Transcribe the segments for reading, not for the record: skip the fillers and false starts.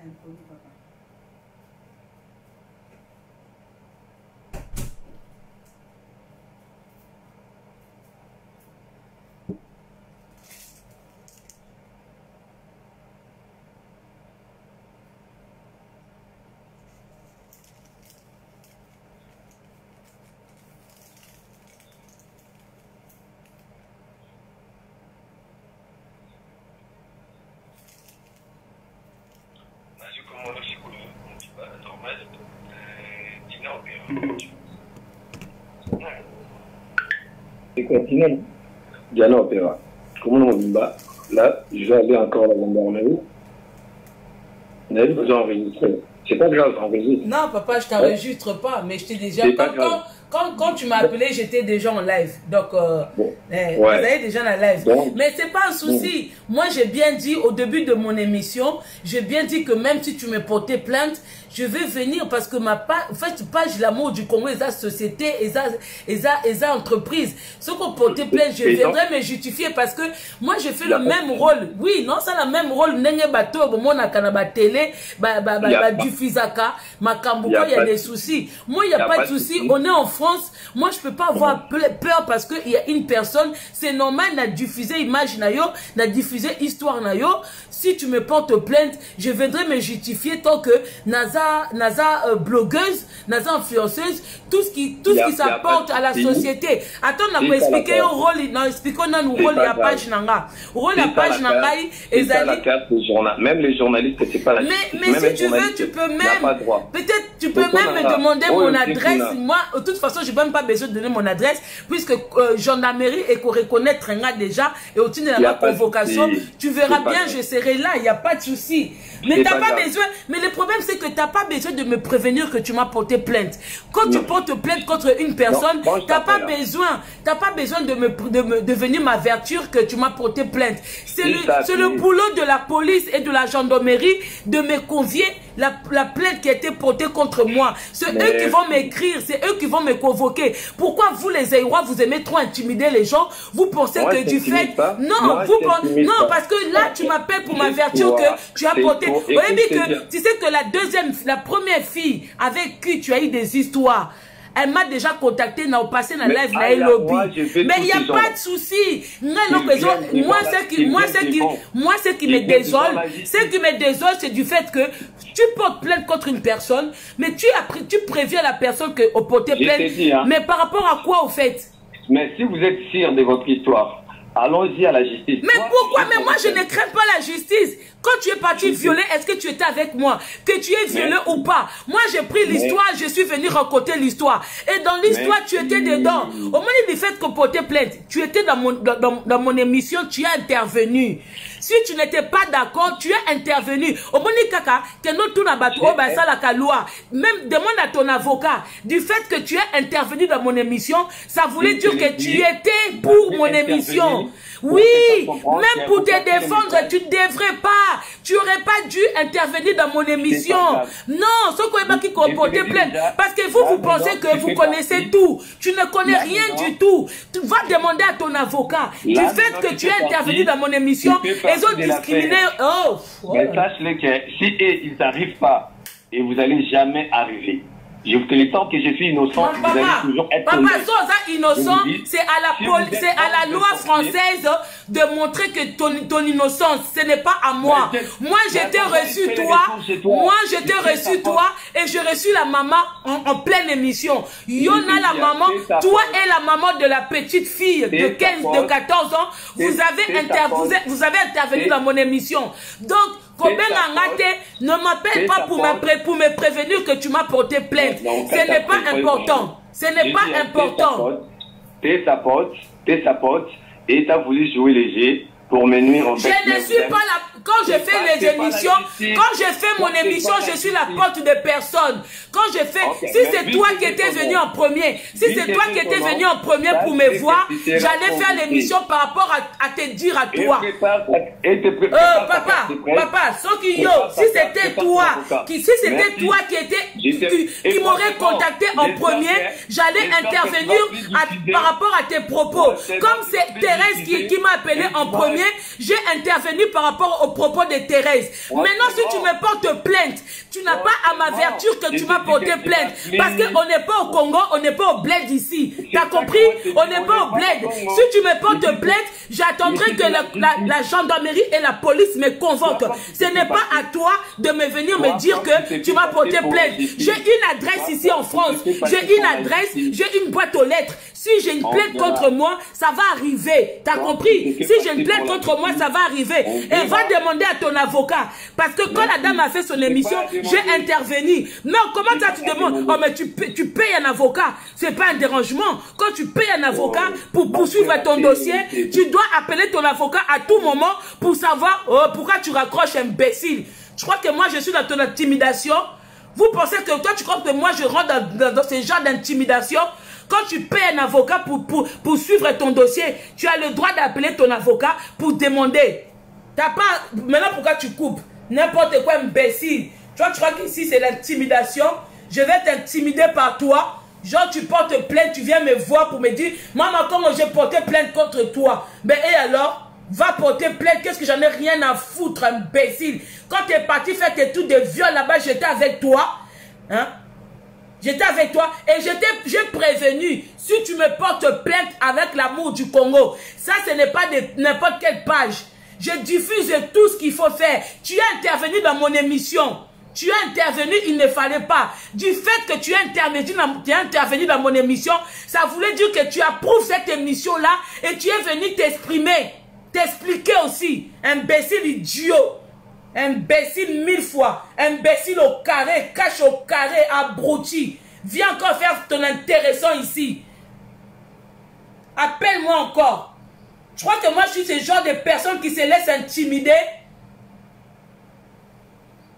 inconnu, papa. Et continue. Diana Opéra. Comment on dit là, je vais aller encore à la gendarmerie. On a besoin d'enregistrer. C'est pas grave, enregistre. Non, papa, je t'enregistre pas, mais je t'ai déjà. Quand tu m'as appelé, j'étais déjà en live. Donc, vous avez déjà en live. Bon. Mais c'est pas un souci. Bon. Moi, j'ai bien dit au début de mon émission, j'ai bien dit que même si tu me portais plainte, je vais venir parce que ma page l'amour du Congo, et société, et entreprise. Ce qu'on portait plainte, je viendrai me justifier parce que moi, j'ai fait le même rôle. Oui, non, c'est le même rôle. Nenge bateau, bon, na kanaba télé, du Fizaka, ma Kambuko, il y a des soucis. Moi, il n'y a pas de soucis. On est en France. Moi, je peux pas avoir peur parce qu'il y a une personne. C'est normal, n'a diffusé image nayo, n'a diffusé histoire nayo. Si tu me portes plainte, je viendrai me justifier tant que Naza blogueuse, Naza influenceuse, tout ce qui s'apporte à la société. Attends, on a expliqué au rôle, non, expliquons nous rôle la page nanga. Rôle la page nanga, même les journalistes, c'est pas la mais si tu veux, tu peux même, peut-être, tu peux même me demander mon adresse. Moi, de toute façon, je n'ai même pas besoin de donner mon adresse, puisque gendarmerie et qu'on reconnaître déjà, et au-dessus de la convocation, tu verras bien, je serai là, il n'y a pas de souci. Mais t'as pas besoin, mais le problème c'est que tu n'as pas besoin de me prévenir que tu m'as porté plainte. Quand tu portes plainte contre une personne, tu n'as pas besoin de venir m'avertir que tu m'as porté plainte. C'est le boulot de la police et de la gendarmerie de me convier la plainte qui a été portée contre moi. C'est eux qui vont m'écrire, c'est eux qui vont me convoquer. Pourquoi vous les Aïrois, vous aimez trop intimider les gens? Vous pensez que du fait... Non, non, parce que là, tu m'appelles pour m'avertir que tu as porté... Tu sais que la première fille avec qui tu as eu des histoires, elle m'a déjà contacté, n'a passé dans la live, là, lobby. Mais il n'y a pas de souci. Moi, ce qui me désole, c'est du fait que tu portes plainte contre une personne, mais tu préviens la personne que au porter plainte. Mais par rapport à quoi, au fait? Mais si vous êtes sûr de votre histoire, allons-y à la justice. Mais pourquoi? Mais moi, je ne crains pas la justice. Quand tu es parti violer, est-ce que tu étais avec moi? Que tu es violé ou pas? Moi, j'ai pris l'histoire, je suis venu raconter l'histoire. Et dans l'histoire, tu étais dedans. Au moment du fait qu'on portait plainte, tu étais dans mon émission, tu as intervenu. Si tu n'étais pas d'accord, tu as intervenu. Au moment du caca, même demande à ton avocat, du fait que tu as intervenu dans mon émission, ça voulait dire que tu étais pour mon émission. Oui, même pour te défendre, tu ne devrais pas. Tu n'aurais pas dû intervenir dans mon émission. Non, ce qu'on est qui comportait plainte. Parce que vous pensez que vous connaissez tout. Tu ne connais rien du tout. Tu vas demander à ton avocat. Du fait que tu es intervenu dans mon émission, ils ont discriminé. Mais sache-le que si ils n'arrivent pas, et vous n'allez jamais arriver. Je vous dis tant que je suis innocent, vous allez toujours être innocent, c'est à la loi française de montrer que ton innocence, ce n'est pas à moi. Moi, je t'ai reçu toi, et j'ai reçu la maman en pleine émission. Yona la maman, toi et la maman de la petite fille de 14 ans, vous avez intervenu dans mon émission. Donc, ne m'appelle pas pour me prévenir que tu m'as porté plainte. Ce n'est pas important. Ce n'est pas important. T'es sa pote, et t'as voulu jouer léger pour me nuire en fait. Je ne suis pas la... Quand je fais les émissions, quand je fais mon émission, je suis la porte de personne. Quand je fais... Si c'est toi qui étais venu en premier, pour me voir, j'allais faire l'émission par rapport à te dire à toi. Papa, si c'était toi qui m'aurais contacté en premier, j'allais intervenir par rapport à tes propos. Comme c'est Thérèse qui m'a appelé en premier, j'ai intervenu par rapport aux propos de Thérèse. Maintenant, si tu me portes plainte, tu n'as pas à m'avertir que tu m'as porté plainte. Parce qu'on n'est pas au Congo, on n'est pas au bled ici. T'as compris? On n'est pas au bled. Si tu me portes plainte, j'attendrai que la gendarmerie et la police me convoquent. Ce n'est pas à toi de me venir me dire que tu m'as porté plainte. J'ai une adresse ici en France. J'ai une adresse, j'ai une boîte aux lettres. Si j'ai une plainte contre moi, ça va arriver. T'as compris? Si j'ai une plainte contre moi, ça va arriver. Et va demander à ton avocat. Parce que quand la dame a fait son émission, j'ai intervenu. Non, comment ça tu demandes? Oh, mais tu payes un avocat. C'est pas un dérangement. Quand tu payes un avocat pour poursuivre ton dossier, tu dois appeler ton avocat à tout moment pour savoir pourquoi tu raccroches, imbécile. Je crois que moi, je suis dans ton intimidation. Vous pensez que toi, tu crois que moi, je rentre dans ce genre d'intimidation? Quand tu payes un avocat pour suivre ton dossier, tu as le droit d'appeler ton avocat pour demander. T'as pas... Maintenant, pourquoi tu coupes? N'importe quoi, imbécile. Tu crois qu'ici, c'est l'intimidation? Je vais t'intimider par toi. Genre, tu portes plainte, tu viens me voir pour me dire, maman, comment j'ai porté plainte contre toi? Ben, et alors? Va porter plainte, qu'est-ce que j'en ai rien à foutre, imbécile. Quand tu es parti faire tes trucs de viol là-bas, j'étais avec toi. Hein? J'étais avec toi et j'ai prévenu, si tu me portes plainte avec l'amour du Congo, ça ce n'est pas n'importe quelle page. Je diffuse tout ce qu'il faut faire. Tu as intervenu dans mon émission. Tu as intervenu, il ne fallait pas. Du fait que tu as intervenu dans mon émission, ça voulait dire que tu approuves cette émission-là et tu es venu t'exprimer. T'expliquer aussi, imbécile idiot, imbécile 1000 fois, imbécile au carré, cache au carré, abruti. Viens encore faire ton intéressant ici. Appelle-moi encore. Je crois que moi je suis ce genre de personne qui se laisse intimider.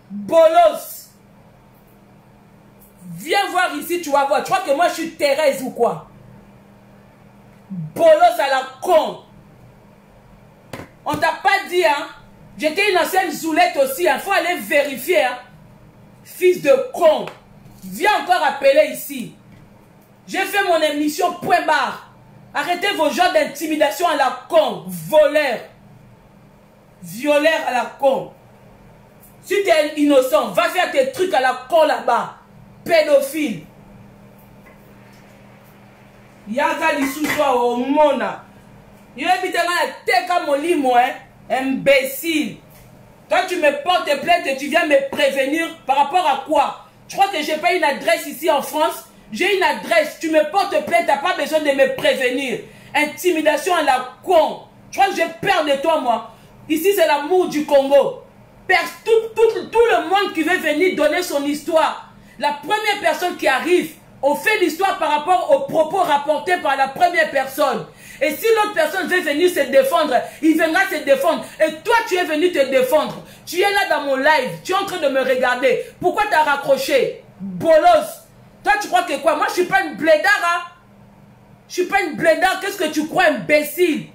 Bolos. Viens voir ici, tu vas voir. Tu crois que moi je suis Thérèse ou quoi? Bolos à la con. On t'a pas dit, hein? J'étais une ancienne zoulette aussi, hein? Faut aller vérifier, hein? Fils de con. Viens encore appeler ici. J'ai fait mon émission, point barre. Arrêtez vos genres d'intimidation à la con. Voleur. Violeur à la con. Si tu es innocent, va faire tes trucs à la con là-bas. Pédophile. Yaga l'issouchoua au mona. Il habite à Molimo, imbécile. Quand tu me portes plainte et tu viens me prévenir par rapport à quoi? Tu crois que j'ai pas une adresse ici en France? J'ai une adresse. Tu me portes plainte, tu n'as pas besoin de me prévenir. Intimidation à la con. Tu crois que j'ai peur de toi, moi? Ici, c'est l'amour du Congo. Tout le monde qui veut venir donner son histoire. La première personne qui arrive, on fait l'histoire par rapport aux propos rapportés par la première personne. Et si l'autre personne veut venir se défendre, il viendra se défendre. Et toi, tu es venu te défendre. Tu es là dans mon live. Tu es en train de me regarder. Pourquoi tu as raccroché? Bolos. Toi, tu crois que quoi? Moi, je ne suis pas une blédard. Hein? Je ne suis pas une blédard. Qu'est-ce que tu crois, imbécile?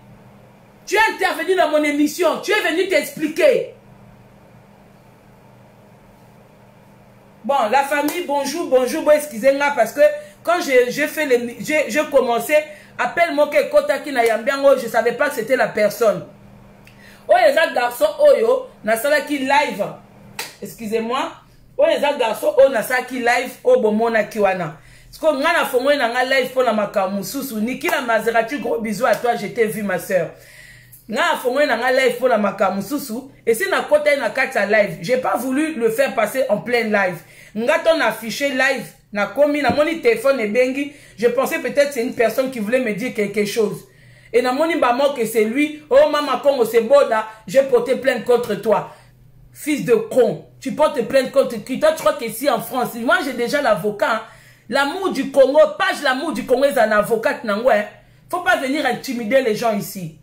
Tu es intervenu dans mon émission. Tu es venu t'expliquer. Bon, la famille, bonjour, bonjour. Bon, excusez-moi parce que quand j'ai commencé... Appelle-moi que Kotaki na Yambiango, je ne savais pas que c'était la personne. Oh, les garçons, oh, na salaki live. Excusez-moi. Oh, les garçons, oh, na salaki live, oh, bomona kiwana. Parce que ngana fongoy na nga live pour la makamususu. Nikila Maserati, gros bisous à toi, je t'ai vu, ma soeur. Ngana fongoy na nga live pour la makamususu. Et si na kota na kata live, j'ai pas voulu le faire passer en plein live. Ngaton affiché live. Na komi na moni téléphone et bengi, je pensais peut-être c'est une personne qui voulait me dire quelque chose. Et na moni bamo que c'est lui, oh maman Congo c'est boda, j'ai porté plainte contre toi. Fils de con, tu portes plainte contre qui? Toi tu crois qu'ici en France, moi j'ai déjà l'avocat. Hein? L'amour du Congo, page l'amour du Congo est un avocat nango. Hein? Faut pas venir intimider les gens ici.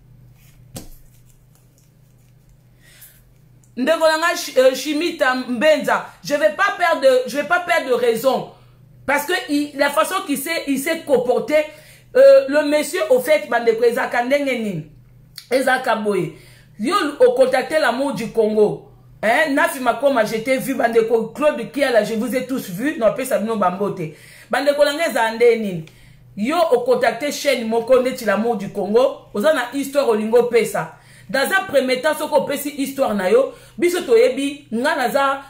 Ndegolanga Chimita Mbenza, je vais pas perdre de raison. Parce que la façon qu'il s'est comporté, le monsieur, au fait, Bandeko Ezaka Ndengenin, Ezaka Boye, yo au contacté l'amour du Congo. Hein, Nafi Makoma, j'étais vu, Bandeko Claude Kiala, je vous ai tous vus, non, pas Sabino Bambote. Bandeko Langeza Ndengenin, yo au contacté chaîne Mokonde l'amour du Congo, aux a histoire au lingo pesa. Dans un premier temps, ce qu'on peut si histoire na yo, biso toyebi, nga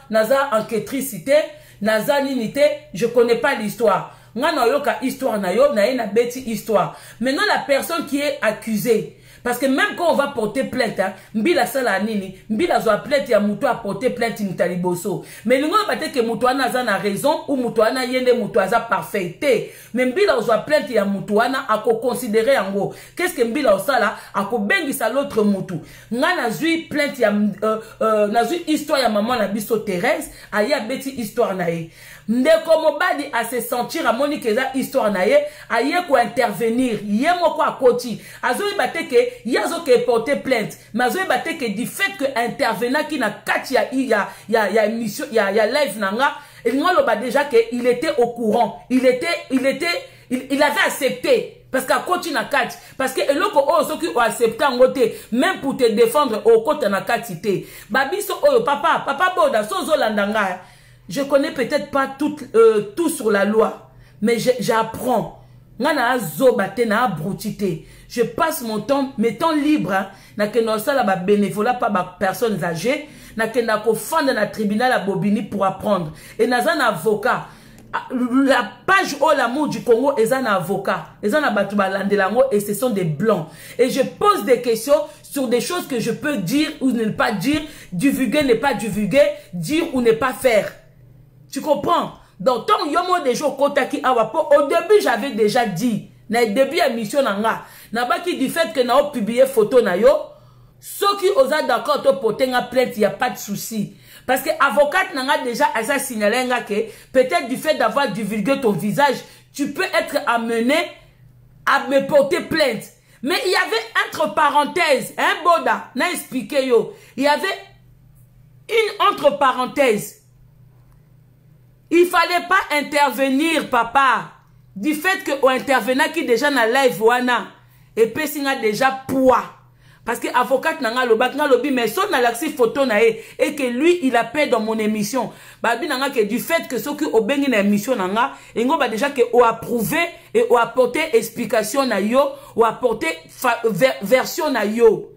naza enquêtricité, naza ninité, je connais pas l'histoire. Nga na yo ka histoire na yo, na beti histoire. Maintenant, la personne qui est accusée, parce que même quand on va porter plainte, hein, mbila sala nini, mbila zo plainte ya muto a porter plainte mitaliboso. Mais nous on va dire que muto ana a raison ou muto ana yende muto aza parfaité. Mais mbila zo plainte ya muto ana a considérer en gros. Qu'est-ce que mbila osala a ko bengisa l'autre muto. Nga na zui plainte ya na zui histoire ya maman na biso Thérèse, aya beti histoire na ye. Ndeko mobadi a se sentir a moni keza histoire na ye, aye ko intervenir, ye moko a koti. Azo ibate ke yazo ke porter plainte, mais azo ibate ke du fait que intervenant qui na kati ya émission ya live nanga, il ngolo ba déjà que il était au courant, il avait accepté. Parce qu'à côté na kati, parce que eloko oyo soki o accepté ngote, même pour te défendre au côté na kati te. Babiso oyo papa boda sozo landanga. Je connais peut-être pas tout sur la loi, mais j'apprends. Je passe mes temps libres, na ke no sala ba bénévolat pas ba personnes âgées, na ke na ko fanda na tribunal à Bobini pour apprendre. Et na un avocat. La page au l'amour du Congo est un avocat. Ils ont et ce sont des blancs. Et je pose des questions sur des choses que je peux dire ou ne pas dire, divulguer, ne pas divulguer, dire ou ne pas faire. Tu comprends? Donc, tant yomo des jours kotaki awapo, au début, j'avais déjà dit, na début émission nanga, na baki du fait que na publié photo na yo, ceux qui osent d'accord to potenga plainte, il y a pas de souci. Parce que avocate nanga déjà a ça signalé nga que peut-être du fait d'avoir divulgué ton visage, tu peux être amené à me porter plainte. Mais il y avait entre parenthèses, hein Boda, n'a expliqué yo, il y avait une entre parenthèses. Il fallait pas intervenir, papa. Du fait que on intervenant qui déjà na live wana et puis singa déjà poids. Parce que avocat nanga lobi mais son na laxi photo na et que lui il a paix dans mon émission. Babi nanga que du fait que ceux qui obengi na émission nanga et ngo ba déjà que o approuvé et o apporté explication na yo ou apporté version na yo.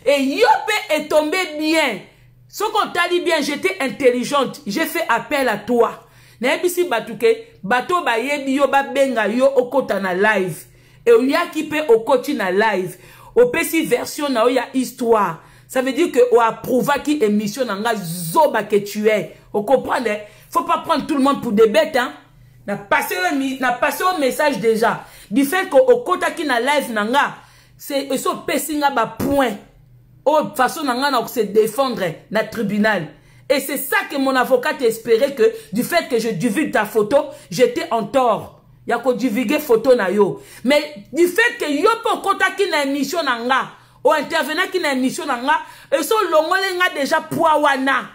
Et yo est tombé bien. Ce qu'on t'a dit bien, j'étais intelligente, j'ai fait appel à toi. Na ebisi batuke bato ba yebi yo ba benga yo okota na live et o ya ki pe okoti na live o pesi version na o ya histoire, ça veut dire que o approuva ki émission nanga zoba que tu es, o comprendre? Faut pas prendre tout le monde pour des bêtes hein. Na passé au message déjà du fait que okota ki na live nanga c'est so pesi nga ba point o façon nanga na se défendre na tribunal. Et c'est ça que mon avocat espérait que, du fait que je divulgue ta photo, j'étais en tort. Il y a qu'à divulguer photo na yo. Mais du fait que yo pour contacter na émission nanga, ou intervenant qui na émission nanga, et so longole nga déjà poawana.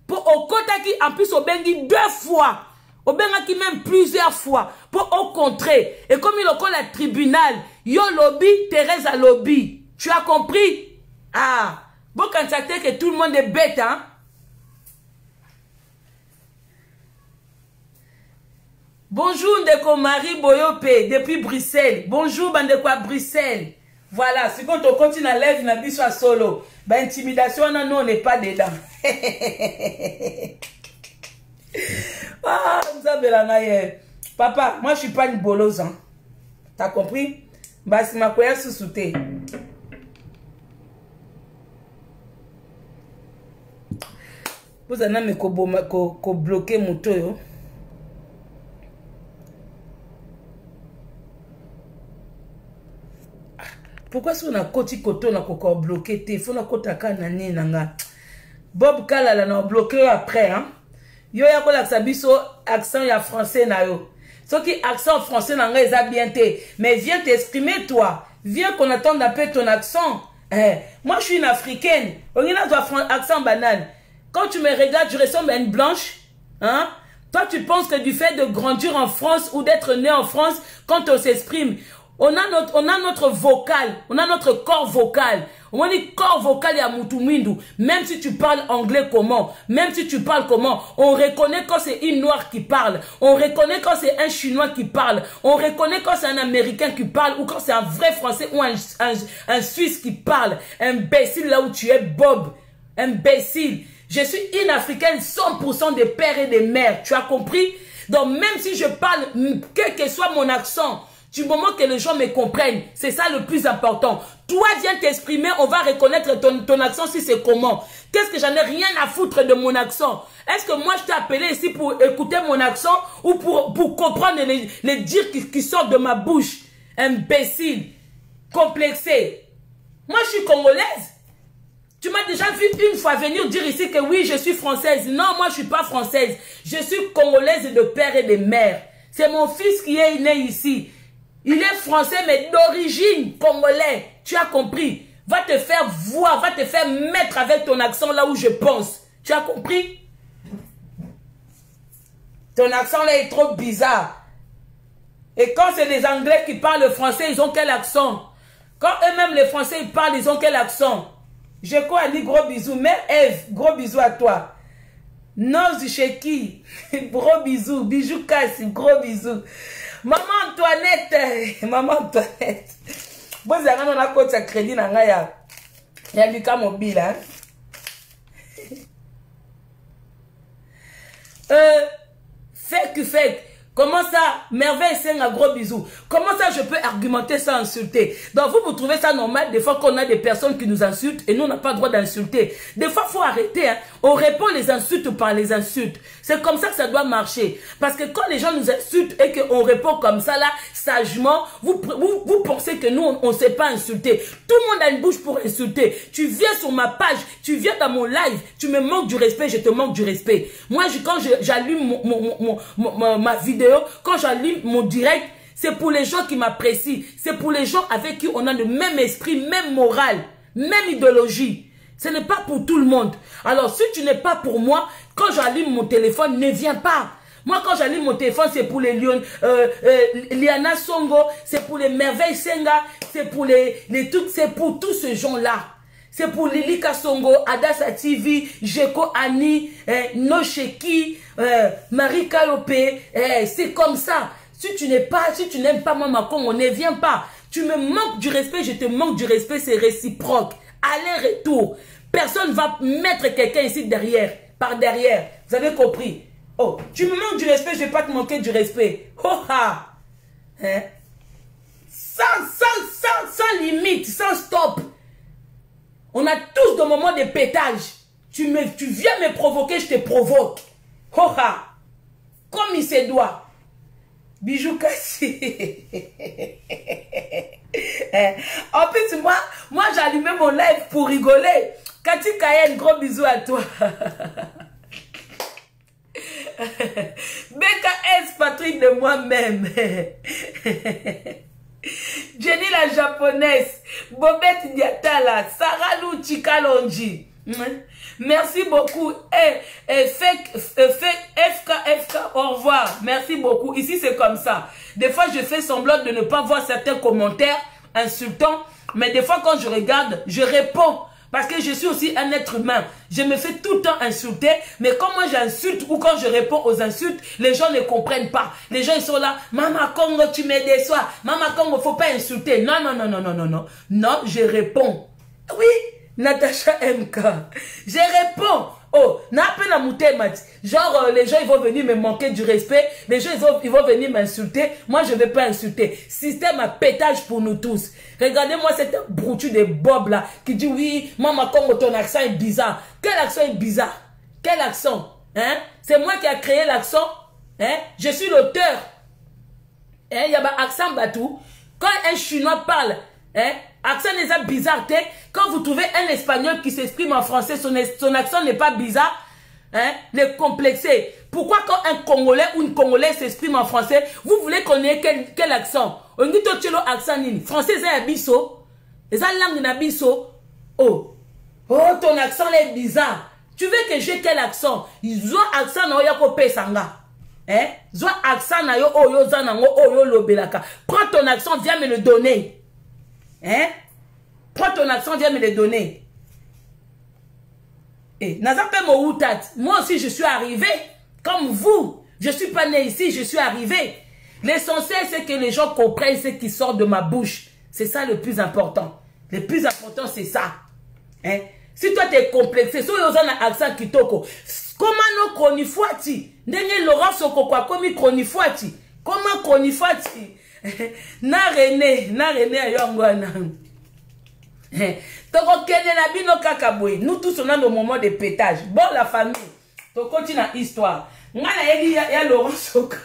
Pour au contacter, en plus au bengi 2 fois. Au bengi qui même plusieurs fois. Pour au contrer. Et comme il a la tribunal, yo lobby, Thérèse a lobby. Tu as compris? Ah. Bon, quand ça que tout le monde est bête, hein. Bonjour Ndeko Marie Boyope depuis Bruxelles. Bonjour Bandeko à Bruxelles. Voilà, si quand on continue à lève na biso solo, bah intimidation non, on n'est pas dedans. Ah, papa, moi je suis pas une bolosse hein. T'as compris? Bah si ma koya sous-souté. Vous en avez ko bloquer mon toyo. Pourquoi si on a côté koto na koko bloqué te faut na kota kana ni nanga Bob Kalala na bloqué après hein yo ya ko la sabiso accent ya français na yo ce qui accent français nanga est bien te mais viens t'exprimer toi viens qu'on attende un peu ton accent moi je suis une africaine on a ton accent banal quand tu me regardes je ressemble à une blanche hein. Toi tu penses que du fait de grandir en France ou d'être né en France quand on s'exprime On a notre vocal, on a notre corps vocal. On dit corps vocal à Mutumindu. Même si tu parles anglais comment, même si tu parles comment, on reconnaît quand c'est une noire qui parle. On reconnaît quand c'est un chinois qui parle. On reconnaît quand c'est un américain qui parle ou quand c'est un vrai français ou un suisse qui parle. Imbécile là où tu es, Bob. Imbécile. Je suis une africaine 100% des pères et des mères. Tu as compris? Donc même si je parle, quel que soit mon accent, du moment que les gens me comprennent, c'est ça le plus important. Toi, viens t'exprimer, on va reconnaître ton accent si c'est comment. Qu'est-ce que j'en ai rien à foutre de mon accent? Est-ce que moi, je t'ai appelé ici pour écouter mon accent ou pour comprendre les dires qui sortent de ma bouche? Imbécile, complexé. Moi, je suis congolaise. Tu m'as déjà vu une fois venir dire ici que oui, je suis française. Non, moi, je ne suis pas française. Je suis congolaise de père et de mère. C'est mon fils qui est né ici. Il est français, mais d'origine congolais. Tu as compris? Va te faire voir, va te faire mettre avec ton accent là où je pense. Tu as compris? Ton accent là est trop bizarre. Et quand c'est des Anglais qui parlent le français, ils ont quel accent? Quand eux-mêmes les Français ils parlent, ils ont quel accent? Je crois, Ali, gros bisous. Mère Eve, gros bisous à toi. Noz Cheki, gros bisous. Bijou Kassi, gros bisous. Maman Antoinette, maman Antoinette. Bon, vous avez un compte à crédit dans la Lucas Mobile. Fake. Comment ça, merveille, c'est un gros bisou. Comment ça, je peux argumenter sans insulter? Donc, vous trouvez ça normal, des fois qu'on a des personnes qui nous insultent et nous, on n'a pas le droit d'insulter. Des fois, il faut arrêter. Hein. On répond les insultes par les insultes. C'est comme ça que ça doit marcher. Parce que quand les gens nous insultent et qu'on répond comme ça, là, sagement, vous pensez que nous, on ne sait pas insulter. Tout le monde a une bouche pour insulter. Tu viens sur ma page, tu viens dans mon live, tu me manques du respect, je te manque du respect. Moi, quand j'allume ma vidéo, quand j'allume mon direct, c'est pour les gens qui m'apprécient. C'est pour les gens avec qui on a le même esprit, même morale, même idéologie. Ce n'est pas pour tout le monde. Alors, si tu n'es pas pour moi, quand j'allume mon téléphone, ne viens pas. Moi, quand j'allume mon téléphone, c'est pour les Lyon, Liana Songo, c'est pour les Merveilles Senga, c'est pour c'est pour tous ces gens-là. C'est pour Lili Kasongo, Adassa TV, Jeko Ani, Nosheki, Marie Kalope. C'est comme ça. Si tu n'aimes pas Mama Congo, ne viens pas. Tu me manques du respect, je te manque du respect, c'est réciproque. Aller-retour. Personne ne va mettre quelqu'un ici derrière, par derrière. Vous avez compris? Oh, tu me manques du respect, je ne vais pas te manquer du respect. Oh ah! Hein? Sans limite, sans stop. On a tous des moments de pétage. Tu viens me provoquer, je te provoque. Oh ah! Comme il se doit. Bijou Kassi. En plus, moi j'allumais mon live pour rigoler. Cathy Kayen, gros bisous à toi. BKS, Patrick de moi-même. Jenny la japonaise. Bobette Diatala. Sarah Lou Chikalonji. Merci beaucoup. FK, au revoir. Merci beaucoup. Ici, c'est comme ça. Des fois, je fais semblant de ne pas voir certains commentaires insultants. Mais des fois, quand je regarde, je réponds. Parce que je suis aussi un être humain. Je me fais tout le temps insulter. Mais quand moi j'insulte ou quand je réponds aux insultes, les gens ne comprennent pas. Les gens ils sont là. Mama Congo, tu me déçois. Mama Congo, faut pas insulter. Non. Non, je réponds. Oui, Natacha MK. Je réponds. Oh, genre les gens ils vont venir me manquer du respect, les gens ils vont venir m'insulter, moi je ne vais pas insulter. Système à pétage pour nous tous. Regardez-moi cette brouture de Bob là qui dit oui, Mama Congo ton accent est bizarre. Quel accent est bizarre? Quel accent? Hein? C'est moi qui a créé l'accent. Hein? Je suis l'auteur. Hein? Il y a un accent batou. Quand un chinois parle, hein? Accent n'est bizarre. Quand vous trouvez un espagnol qui s'exprime en français, son accent n'est pas bizarre. Hein? Les complexés. Pourquoi quand un Congolais ou une Congolaise s'exprime en français, vous voulez qu'on ait quel accent? On dit tout le accent nini. Français c'est un bisso. Les langues n'a bisso. Oh, ton accent est bizarre. Tu veux que j'ai quel accent? Ils ont accent na oyako pesanga. Hein? Zwa accent na yo oyo zanango oyo lobelaka. Prends ton accent, viens me le donner. Hein? Prends ton accent, viens me le donner. Et Nazape Mououtat, moi aussi je suis arrivé comme vous. Je suis pas né ici, je suis arrivé. L'essentiel c'est que les gens comprennent ce qui sort de ma bouche. C'est ça le plus important. Le plus important c'est ça. Hein? Si toi tu es complexé, si tu as un accent kitoko, comment nous konifuati? Ndenge Laurent Sokoko comme konifuati? Comment konifuati? Na René ayongwana. Toko kene na bino kakaboy. Nous tous on a nos moments de pétage. Bon la famille. To continue l'histoire. Ngana yedi ya Laurent Sokoko.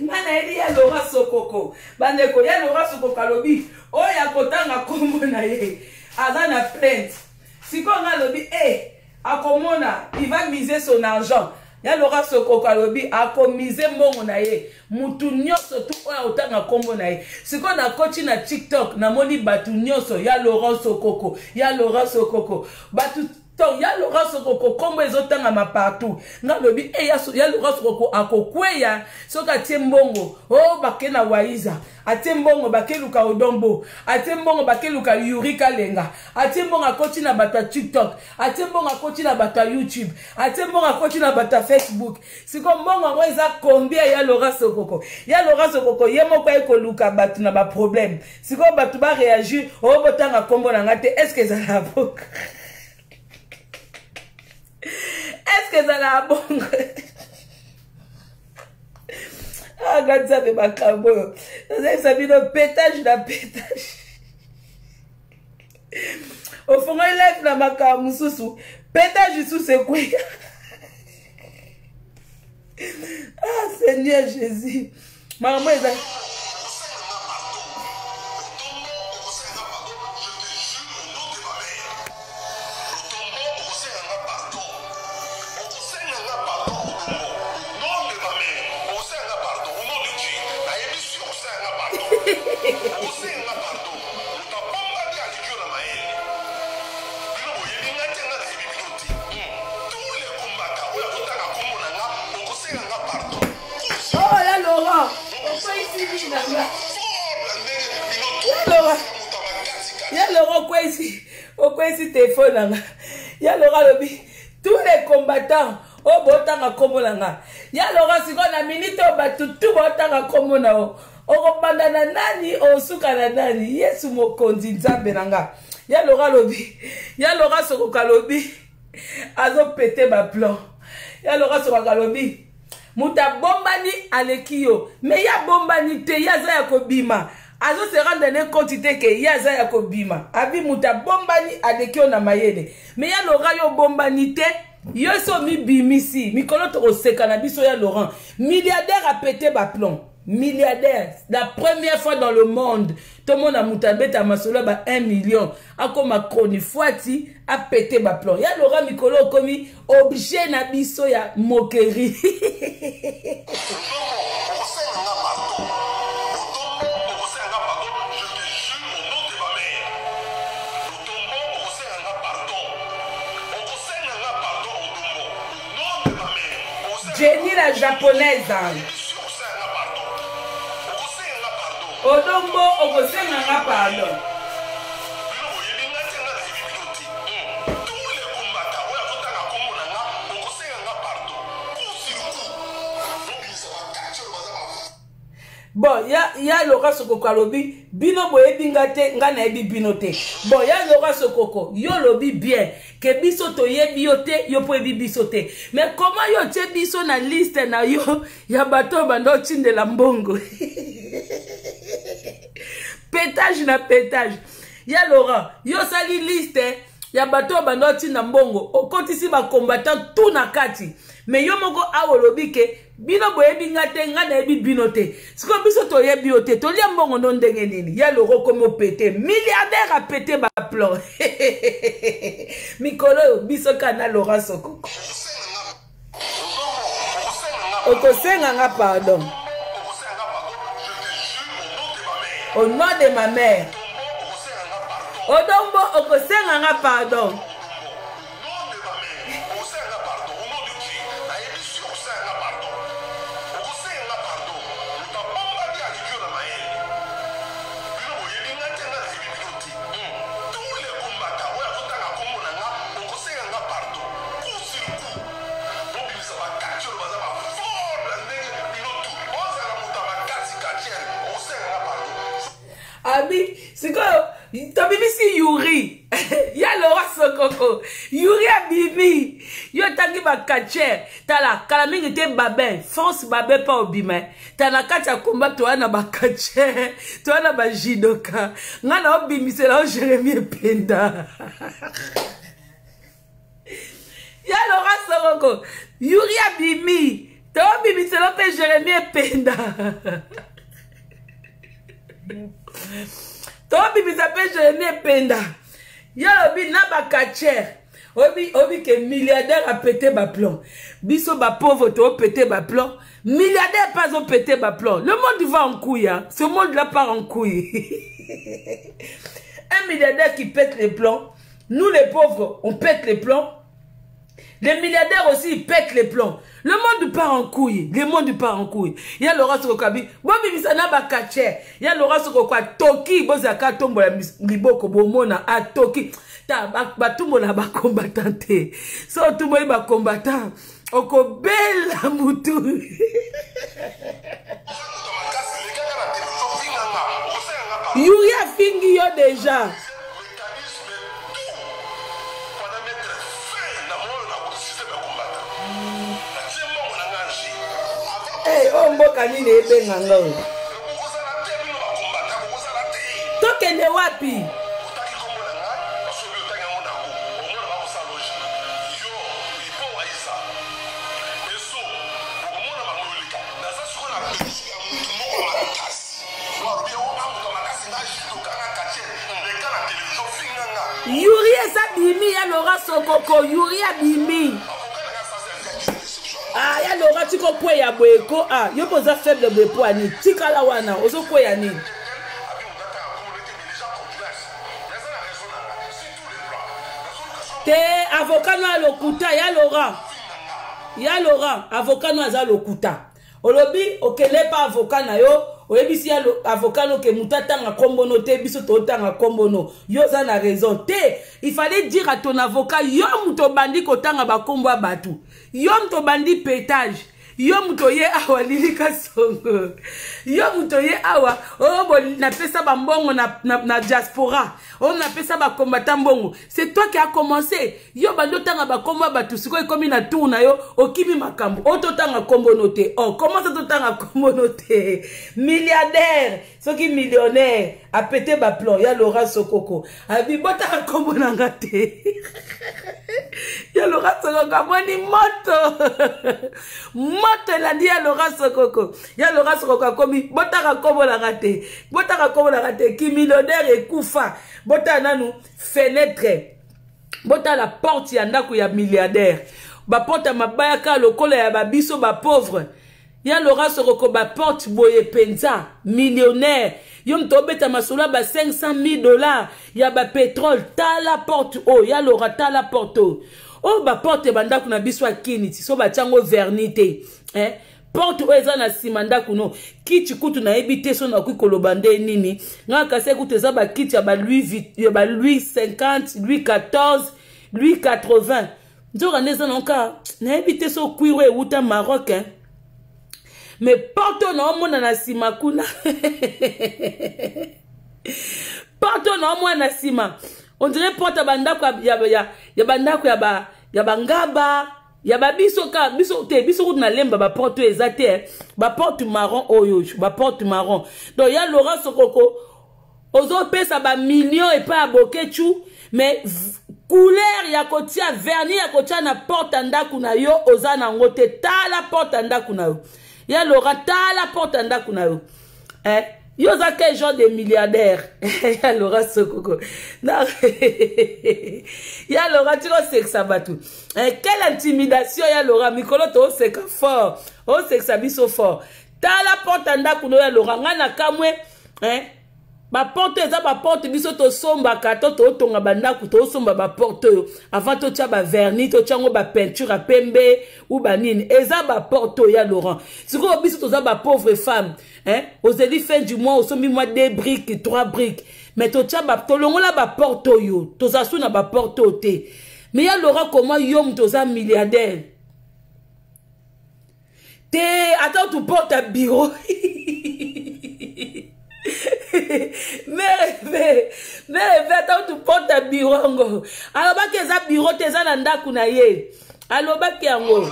Ngana yedi ya Laurent Sokoko. Bandeko ya Laurent Sokoko lobi. Oya kotanga kombo na ye. Azana plainte. Siko nga lobi akomona, il va miser son argent. Ya Laurent Sokoko lobi akomiser mbongo na ye. Mutu nyonso tu oya otanga kombo na ye. Siko na kochi na TikTok na moni batu nyonso ya Laurent Sokoko. Ya Laurent Sokoko. Batu donc ya Laurent Sokoko kombo ezotanga ma partout. Nga lobi ya Laurent Sokoko akokweya soka tie mbongo. Oh bakena waiza. Atie mbongo bakeluka odombo. Atie mbongo bakeluka Yurika Lenga. Atie mbongo akoti na bata TikTok. Atie mbongo akoti na bata YouTube. Atie mbongo akoti na bata Facebook. Siko mbongo weza combien ya Laurent Sokoko. Ya Laurent Sokoko yemo kwa ekoluka batu na ba problème. Siko batu ba réagir o botanga kombo na ngate est-ce que ça la boka? Est-ce que ça la bonne? Ah, regarde ça, mais ma cabo. Ça vient de pétage, la pétage. Au fond, il lève la macabre, sous pétage, sous c'est quoi? Ah, Seigneur Jésus. Maman, elle a. Téléphone ya Laurent lobi tous les combattants au botanga komolanga ya Laurent sikona minute batu tout botanga komona o okopandana nani osuka na nani Yesu mokonzi nzambe nanga ya Laurent lobi ya Laurent Sokoko lobi azo péter ba plan ya Laurent Sokoko lobi muta bombani alekio mais ya bombani te ya za ya kobima azo se rendre ne quantité que yaza ya kobima abi muta bombani adekio na mayele mais ya Laurent yo bombani te yo so mi bimisi mikolo to oseka na biso ya Laurent milliardaire a pété ba plomb milliardaire la première fois dans le monde tout le monde a mutabeta masolo ba 1 million akoma kroni fuati a pété ba plomb ya Laurent mikolo komi objet na biso ya moquerie. Jenny la japonaise. Odombo okosenga nga pardon. Bon, ya Laurent Sokoko lobi bino boye bingate ngana ebi binote. Bon, ya Laurent Sokoko yo lobi bien que biso to yebi yote yo po ebi bisote. Mais comment yo tie biso na liste na yo ya bato bando tinde la mbongo. Pétage na pétage. Ya Laurent, yo sali liste ya bato bando tinde mbongo. Okotisi ba combattant tout na kati. Mais yo moko awo lobi ke bino boyebi ngate ngana ebi binote. Siko biso to yebi yote to lia mbongo ndo ndenge nini. Ya Laurent comme pété milliardaire a pété ba plan. Mikolo biso kana Laurent Sokoko. Okosenga nga pardon. Au nom de ma mère. Odombo okosenga nga pardon. Tobimisi Yuri. Ya Laura Sokoko. Yuri Abimi. Yo tangi ba kacher. Tala kalamingi te babin. Force babin pa obima. Tana kacha komba toana ba kacher. Toana ba jidoka. Ngana obimi se la Jérémie Penda. Ya Laura Sokoko. Yuri Abimi. Tobimi se la pe Jérémie Penda. Tobi bisape Jérémie Penda. Ya obi na ba kacher. Obi que milliardaire a pété ba plomb. Biso ba pauvre to pété ba plomb. Milliardaire pas ont pété ba plomb. Le monde va en couille hein. Ce monde là part en couille. Un milliardaire qui pète les plombs. Nous les pauvres, on pète les plombs. Les milliardaires aussi ils pètent les plombs. Le monde part en couille. Le monde part en couille. Il y a Laura Sokokabi. Bobi misana ba kache. Il y a Laura Sokokwa Toki. Bozaka tombo la liboko bomona a Toki. Ta ba tumbo la ba combattante. So tumbo ba combattant. Oko bella mutu. Yuri a fingi yo déjà. Hey, oh mboka nini ebe nganga o. Tokende wapi? Yuri esa bimi ya Laura Sokoko. Yuri abimi. Ah, ya Laura tiko kwe ya boeko. Ah, yo poza faible boeko ani. Tika la wana, ozo kwe ya ni. Te avocat no alokuta ya Laura. Ya Laura, avocat no aza lokuta. Olobi okele pa avocat na yo. Oyebisi ya avocat no ke mutatanga kombono te biso totanga kombono. Yo za na raison. Te, il fallait dire à ton avocat yo muto bandi kotanga ba kombo abatu. Yo muto bandi pétage. Yo muto ye awa lilika songo. Yo muto ye awa bo na pesa ba mbongo na diaspora. On a pesa ba combattant mbongo. C'est toi qui a commencé. Yo bando tanga ba kombo abatu siko ekomi na tour na yo okimi makambo. O totanga kombo note. Oh, comment ça totanga kombo note? Milliardaire, ceux qui millionnaire a pété ba plomb. Ya Laura Sokoko. Abi bota kombo na ngate. Ya Laura Sokoko mwani moto. Moto la dit ya Laura Sokoko. Ya Laura Sokoko komi bota kombo na ngate. Bota kombo na ngate ki millionnaire ekufa. Bota nanu fenêtre. Bota la porte ya ndako ya milliardaire. Ba porte mabaya ka lokola ya babiso ba pauvre. Ya Laura Sokoko ba porte boye penza millionnaire. Yom tobeta masula ba $500,000. Ya ba pétrole ta la porte oh ya Laura ta la porte oh ba porte banda kuna biswa kiniti so ba chango vernité porte oeza na simanda kuno kiti kutu na ebite so na kukolobande nini nga kase kutu za ba kiti ya ba Louis 50 Louis 14 Louis 80 nzoka neza nonka na ebite so kuiro euta Maroc mais porte na omona na sima kuna porte na omona na sima on dirait porte bandako ya bandako ya bangaba ya babiso ka biso na lemba ba porte ezate ba porte marron oyo ba porte marron donc ya Laura Sokoko ozo pesa ba millions et pas abokechu mais couleur ya kotia vernis ya kotia na porte ndaku na yo ozana ngote ta la porte ndaku na yo ya Laura ta la porte ndaku na yo yo za quel genre de milliardaire ya Laura Sokoko non ya Laura tu sais que ça va tout quelle intimidation ya Laura mikolo to c'est que fort oh c'est que ça biso fort ta la porte ndaku no ya Laura ngana kamwe ba porte eza ba porte biso to somba kato to tonga bandaku to somba ba porte avant to tia ba vernis to tiango ba peinture a pembe ou ba nini eza ba porte ya Laurent siko biso to za ba pauvre femme ozeli fin du mois osombi moi 2 briques 3 briques mais to tia ba to longola ba porte yo to za suna ba porte te mais ya Laurent comment yom to za milliardaire te attends tu porte à bureau Mereve ata tu porte birongo. Alobaki eza biro te eza na ndaku na ye. Alobaki yango.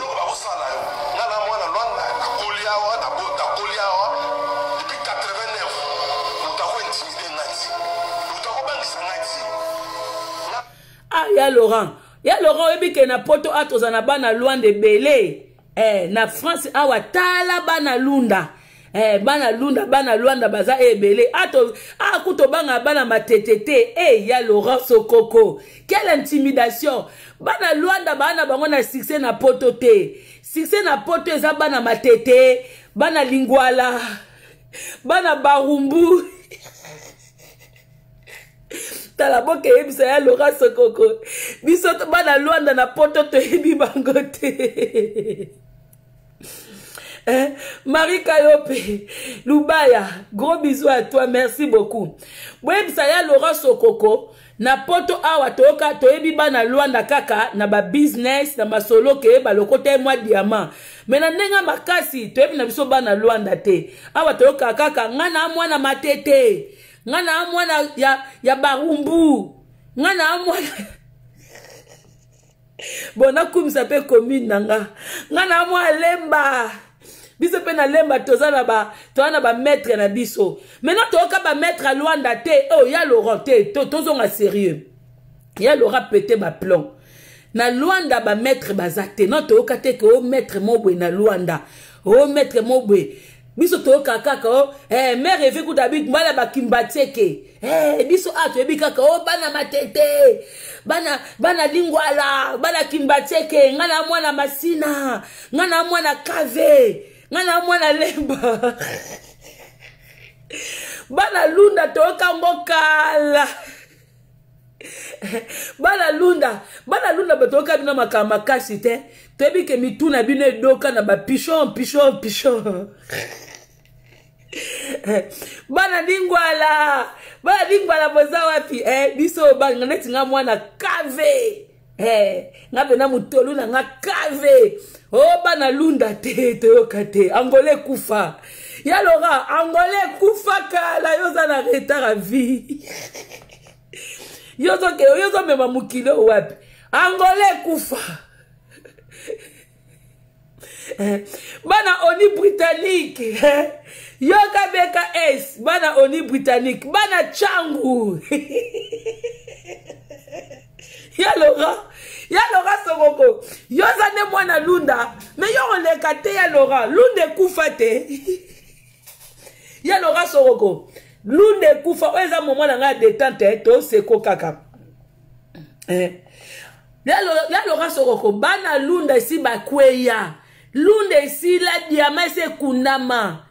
Ah, ya Laurent ebike na poto atoza na bana loin de Belé. Na France awa tala bana lunda. Bana lunda bana luanda baza ebele ato akuto banga bana matetete ya Laurent Sokoko. Quelle intimidation. Bana luanda bana bango na succès na poto te. Succès na poto eza bana matete, bana lingwala, bana barumbu. Talaboke ebisa ya Laurent Sokoko. Biso bana luanda na poto to ebi bango te. Marie Kayope, Lubaya, gros bisous à toi, merci beaucoup. Ebisa ya Laurent Sokoko, na poto awa toka toyebi bana luanda kaka na ba business na masolo ke ba lokote mwa diamant. Mena nenga makasi toyebi na biso bana luanda te. Awa toka kaka ngana mwana matete. Ngana mwana ya barumbu. Ngana mwana bona kumisa pe commune nanga. Ngana mwana lemba. Biso pe na lemba tozana ba maître na biso. Maintenant toka ba maître à Luanda te. Oh ya Laurent te tozonga sérieux. Ya Laurent pété ba plomb. Na Luanda ba maître bazate. Non toka te ko maître mobwe na Luanda. Oh maître mobwe. Biso toka kaka mère evi ku dabit mbala ba kimbateke. Biso ato ebi kaka bana matete. Bana lingwala, bana kimbateke, ngana mwana masina, ngana mwana kave. Ngana mwana lemba. Bana lunda toka mbokala. Bana lunda batoka bina makasi te. Tebi ke mituna bino edoka na ba pichon. Bana lingwala boza wapi biso bana neti nga mwana kave. Ngabe na mutolu na nga kave. Bana lunda te toyoka te. Angolais kufa. Ya Laurent, Angolais kufa kala yoza na retard à vie. Yozo mema mukilo wapi. Angolais kufa. Bana oni britannique. Yoka BKS. Bana oni britannique. Bana changu. Ya Laurent Sokoko. Yoza ne mwana lunda. Mais yo oleka te ya Laurent. Lunde kufa te. Ya Laurent Sokoko. Lunde kufa. Oeza momo na nga détente. To seko kaka. Ya Laurent Sokoko. Bana lunda isi bakweya. Lunde isi la diama ese kundama.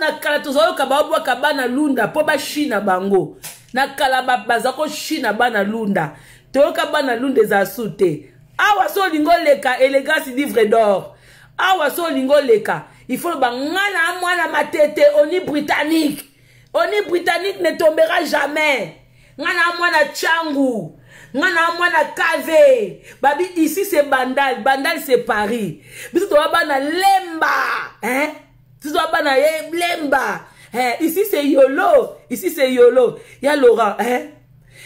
Na kala tozo kababu kabana lunda. Po ba shina bango. Na kala bazako shina bana lunda. Toka bana lunde za sute. Awa so lingo leka élégance livre d'or. Awa so lingo leka. Il faut ngana mwana matete oni britannique. Oni britannique ne tombera jamais. Ngana mwana changu. Ngana mwana kave. Babi ici c'est Bandal. Bandal c'est Paris. Biso to bana lemba. Biso to bana lemba. Ici c'est Yolo. Ici c'est Yolo. Ya Laurent,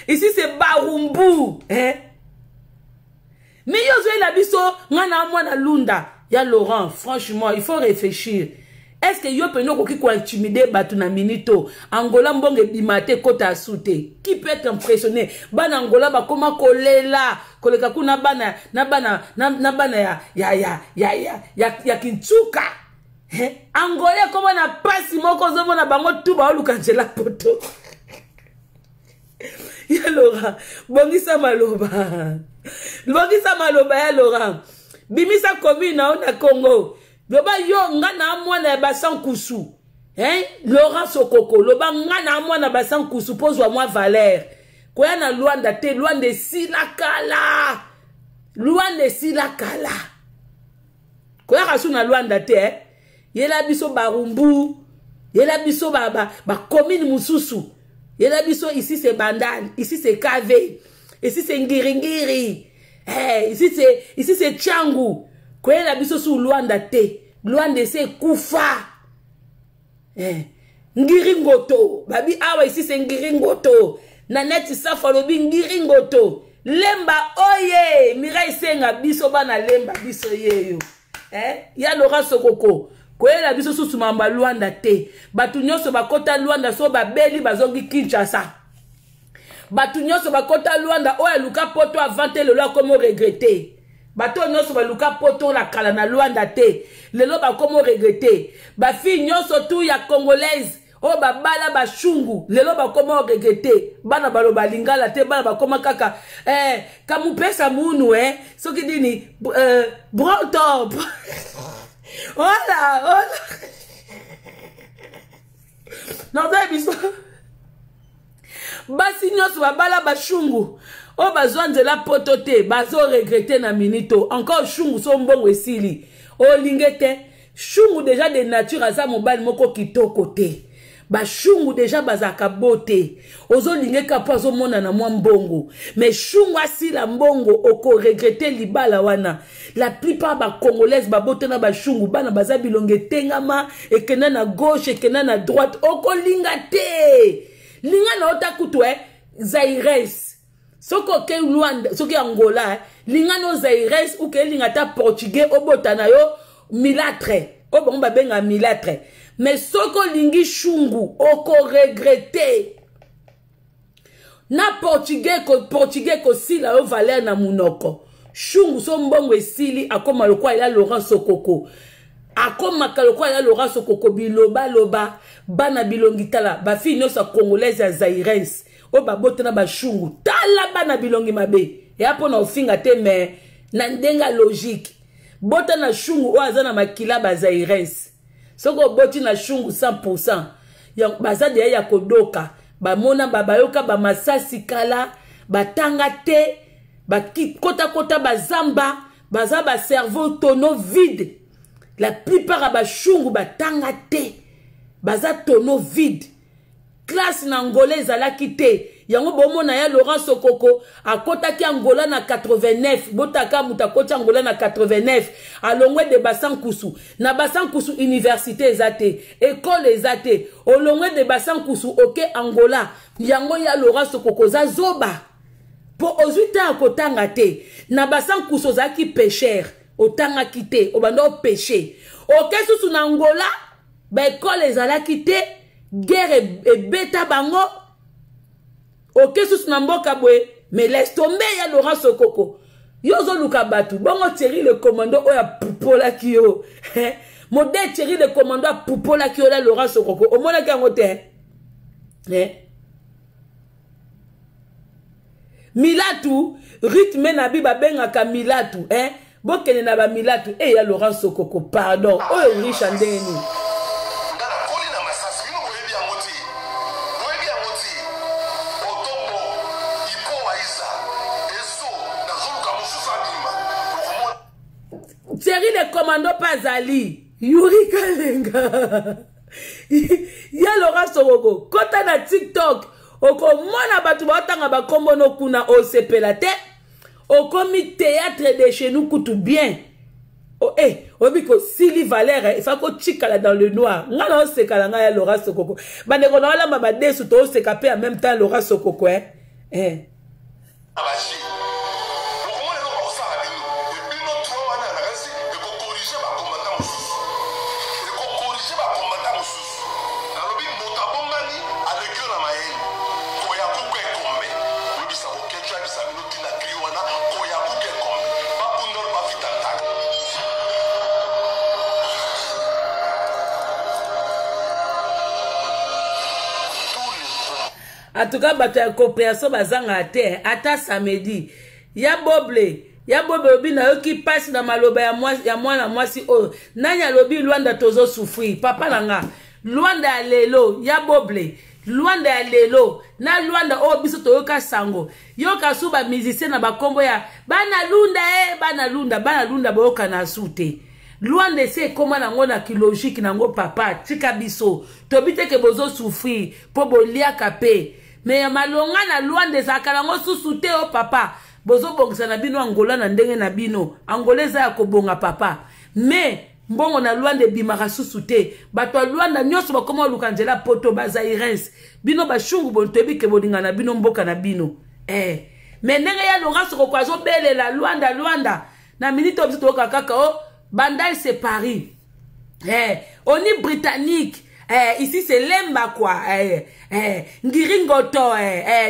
ici c'est Barumbu. Mais yozo la biso ngana mwana lunda. Ya Laurent, franchement, il faut réfléchir. Est-ce que yo peno koki ko intimider batu na minito? Angola mbonge bimate kota asute. Qui peut être impressionné? Bana Angola ba koma kolela, koleka kuna bana ya Kinchuka. Angola koma na pasi moko zomo na bango tuba olukanjela poto. Ya Laurent, bongisa maloba ya Laurent. Bimisa commune na Congo. Loba yo ngana mwana ya basan kusu. Laurent Sokoko. Loba ngana mwana basan kusu. Pozwa mwa Valère. Koya na Luanda te. Luanda sila kala. Koya kasu na Luanda te. Yela biso barumbu. Yela biso ba commune mususu. Yela biso ici c'est Bandal. Ici c'est Kave. Ici c'est Ngiringiri. Ici c'est Changu. Koyela biso su Luanda te. Luanda se kufa. Ngiringoto. Babi awa ici c'est Ngiringoto. Nanette Safa lobi Ngiringoto. Lemba oye. Mirai senga biso bana lemba biso yeyo. Ya Laurent Sokoko. Koye la biso sous mamba Luanda te. Batu nyonso bakota Luanda so babeli bazongi Kinshasa. Batu nyonso bakota Luanda oya luka poto avante le loi comme regretter. Bato nyonso ba luka poto la kala na Luanda te. Lelo ba comme regretter. Ba fi nyonso tu ya congolaise. O ba bala ba shungu. Lelo ba comme regretter. Bana balo ba lingala te bana ba koma kaka kamupesa munu soki dini bronto. Voilà. Non ça biso. Basi nyonso ba bala ba shungu. O bazwan de la potote, bazo regretter na minito. Encore shungu so mbongo esili. O lingete, shungu déjà de nature aza mobile moko kitoko te. Ba shungu déjà bazaka bote. Ozo lingeka po azo mona na mwa mbongo. Mais shungu asila mbongo oko regretter libala wana. La plupart ba congolaise ba bote na ba shungu bana baza bilonge tengama ekena na gauche ekena na droite oko linga te. Linga na otakutu Zaires. Soko ke Luanda, soki Angola, lingano Zaires ou ke lingata portugais obotana yo milatre. Obomba benga milatre. Mais soko lingi shungu oko regretter. Na portugais ko sila yo valer na munoko. Shungu so mbongo esili akoma lokwa ila Laurent Sokoko. Akoma kalokwa ila Laurent Sokoko biloba loba bana bilongitala ba fi nyosa congolaise ya Zaires. O babote na bashungu tala bana bilongi mabe ya pona ofinga te me na ndenga logique bota na shungu o azana makila ba Zaires soko boti na shungu 100% ya bazade ya kodoka ba mona babayoka ba masasi kala batanga te ba kota bazamba baza ba cerveau tonneau vide la plupart ba shungu batanga te baza tonneau vide. Classe na Angola ezalaki te. Yango bomona ya Laurent Sokoko akotaki Angola na 89. Botaka mutakoti Angola na 89. Alongwe de Basankusu. Na Basankusu université ezate. École ezate. Olongwe de Basankusu oke Angola. Yango ya Laurent Sokoko za zoba. Po ozuite akotanga te. Na Basankusu zaki pêcheur. Otanga kite. Obando pêcher. Oke susu na Angola. Ba école ezalaki te. Guerre et bêta bango. Ok, sous namboka bwe. Mais laisse tomber ya Laurent Sokoko. Yozo luka batu. Bongo Thierry le commando oya pupola kiyo. Modèle Thierry le commando pupola kiyo la Laurent Sokoko. O mona kangote. Milatu. Rythme nabi babenga ka milatu. Bokene na ba milatu. Ya Laurent Sokoko. Pardon. Oyo richandeni. Thierry le commando Pazali. Yuri Kalenga. Ya Laurent Sokoko. Kota na TikTok. Oko mona batu baotanga bakombo no kuna osepela te. Okomi théâtre de chez nous coûte bien. Obiko Sili Valère. Il faut qu'on chikala dans le noir. Ngana osekala nga ya Laurent Sokoko. Bande kona wala mama desu to osekape en même temps Laurent Sokoko. En tout cas, la coopération bazanga te ata samedi. Ya boble obi na yo ki passe na maloba ya mwana mwasi o. Nanya lobi Luanda tozo souffrir. Papa nanga. Luanda ya lelo, ya boble. Luanda ya lelo. Na Luanda o biso toyoka sango. Yo kasuba musicien na bakombo ya bana lunda boyoka na sute. Luanda se koma nango na kilogique nango papa tika biso. Tobite ke bozo souffrir po bolia kape. Mais malonga na Luanda zakala ngo susute o papa. Bozo bongisa na bino Angola na ndenge na bino. Angoleza ya kobonga papa. Mais mbongo na Luanda bimaka susu te bato Luanda nyonso bakoma lukanjela poto bazairens bino bashungu bontebi ke bolinga na bino mboka na bino mais ndenge ya Laurent Sokoko azobelela Luanda na minute obito kaka o Bandai c'est Paris oni britannique ici c'est Lemba quoi Ngiringoto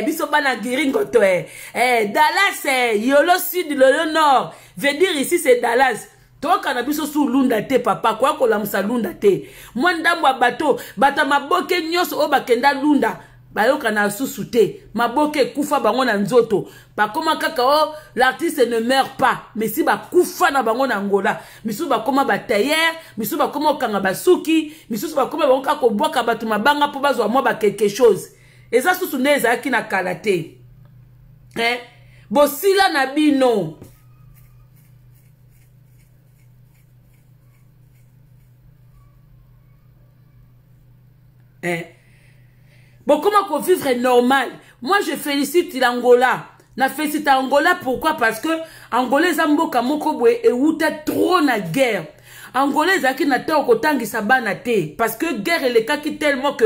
biso bana Ngiringoto Dallas Yolo Sud le Nord veut dire ici c'est Dallas. Toi kana biso sous lunda te papa kwa ko lamsa lunda te mwandamwa bato bata maboke nyonso o bakenda lunda bayoka na susu te maboke kufa bango na nzoto bakoma kaka o l'artiste ne meurt pas mais si bakufa na bango na Angola misu bakoma batailleur misu bakoma okanga basuki misu bakoma bango kako boka bato mabanga po bazwa mo ba quelque chose eza susu neza ki na kala te bosila na bino bon, comment qu'on vivre normal? Moi, je félicite l'Angola. Na félicite Angola, pourquoi? Parce que Angolais Zamboka Mokobwe et Outa trop na guerre. Angolais Zaki na te okotangi sabana te. Parce que guerre est le cas qui tellement que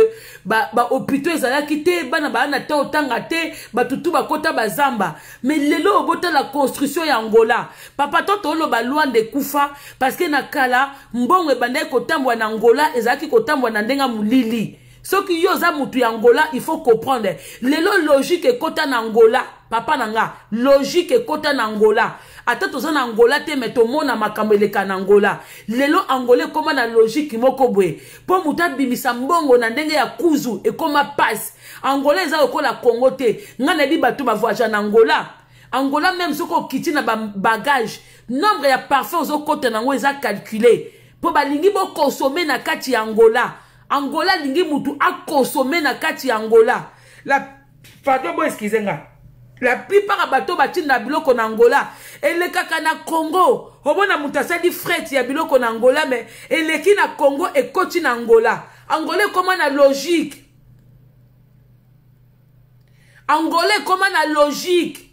hôpitaux ezala ki te bana na te otanga te tutu kota bazamba. Mais lelo obota la construction ya Angola. Papa toto lo loin de kufa parce que na kala mbongo ebanda kotambwa na Angola ezaki kotambwa na ndenga mulili. Ce qui yoza mutu ya Angola, il faut comprendre. Lelo logique et kota na Angola. Papa nanga, logique et kota na Angola. Ata toza na Angola te meto mona makambo eleka na Angola. Lelo Angolais koma na logique moko bwe. Po muta bimisa mbongo na ndenge ya kuzu e koma passe. Angolais za okola Congo te. Ngana di batu ba voyage na Angola. Angola même soko kiti na bagage. Nombre ya parfum zo kote na ngo eza calculé. Po balingi bo consommer na kati ya Angola. Angola lingi mutu a consommé na kati Angola. Pardon, bon, excusez-moi. La plupart de bateaux bâtis na biloko na Angola. Et le kaka na Congo. Obona mutasa di fret ya biloko na Angola, mais et le ki na Congo et koti na Angola. Angolais comment na logique? Angolais comment na logique?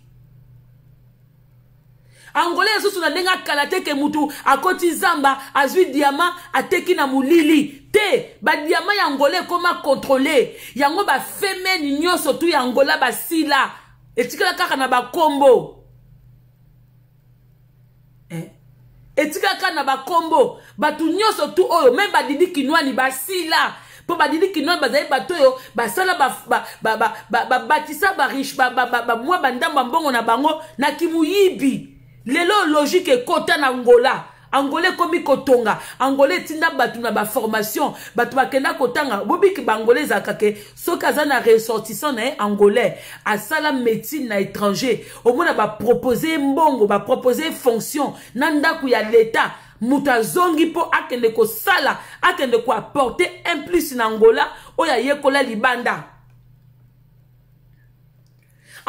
Angolais sous na denga kalate ke mutu akoti zamba azui diamant ateki na mulili te ba diamant ya Angolais comment contrôler yango ba femeni nyoso tu ya Angola ba sila etikala kaka na ba kombo etikala kaka na ba kombo batu nyoso tu oyo même ba didi kinwani ba sila po ba didi kinwani bazali bato yo ba sala ba batisa ba riche ba mwa bandamba mbongo na bango na kimuyibi. Lelo logique et kota na Angola. Angolais komi kotonga. Angolais tinda batu na ba formation. Batu bakenda kotanga. Bobi ki bangolais zakake. Sokaza na ressortissant na Angolais. A sala médecine na étranger. Au moins ba proposer mbongo. Ba proposer fonction. Nanda ku ya l'état. Muta zongi po akende ko sala. Akende ko apporter un plus na Angola. Oya yekola libanda.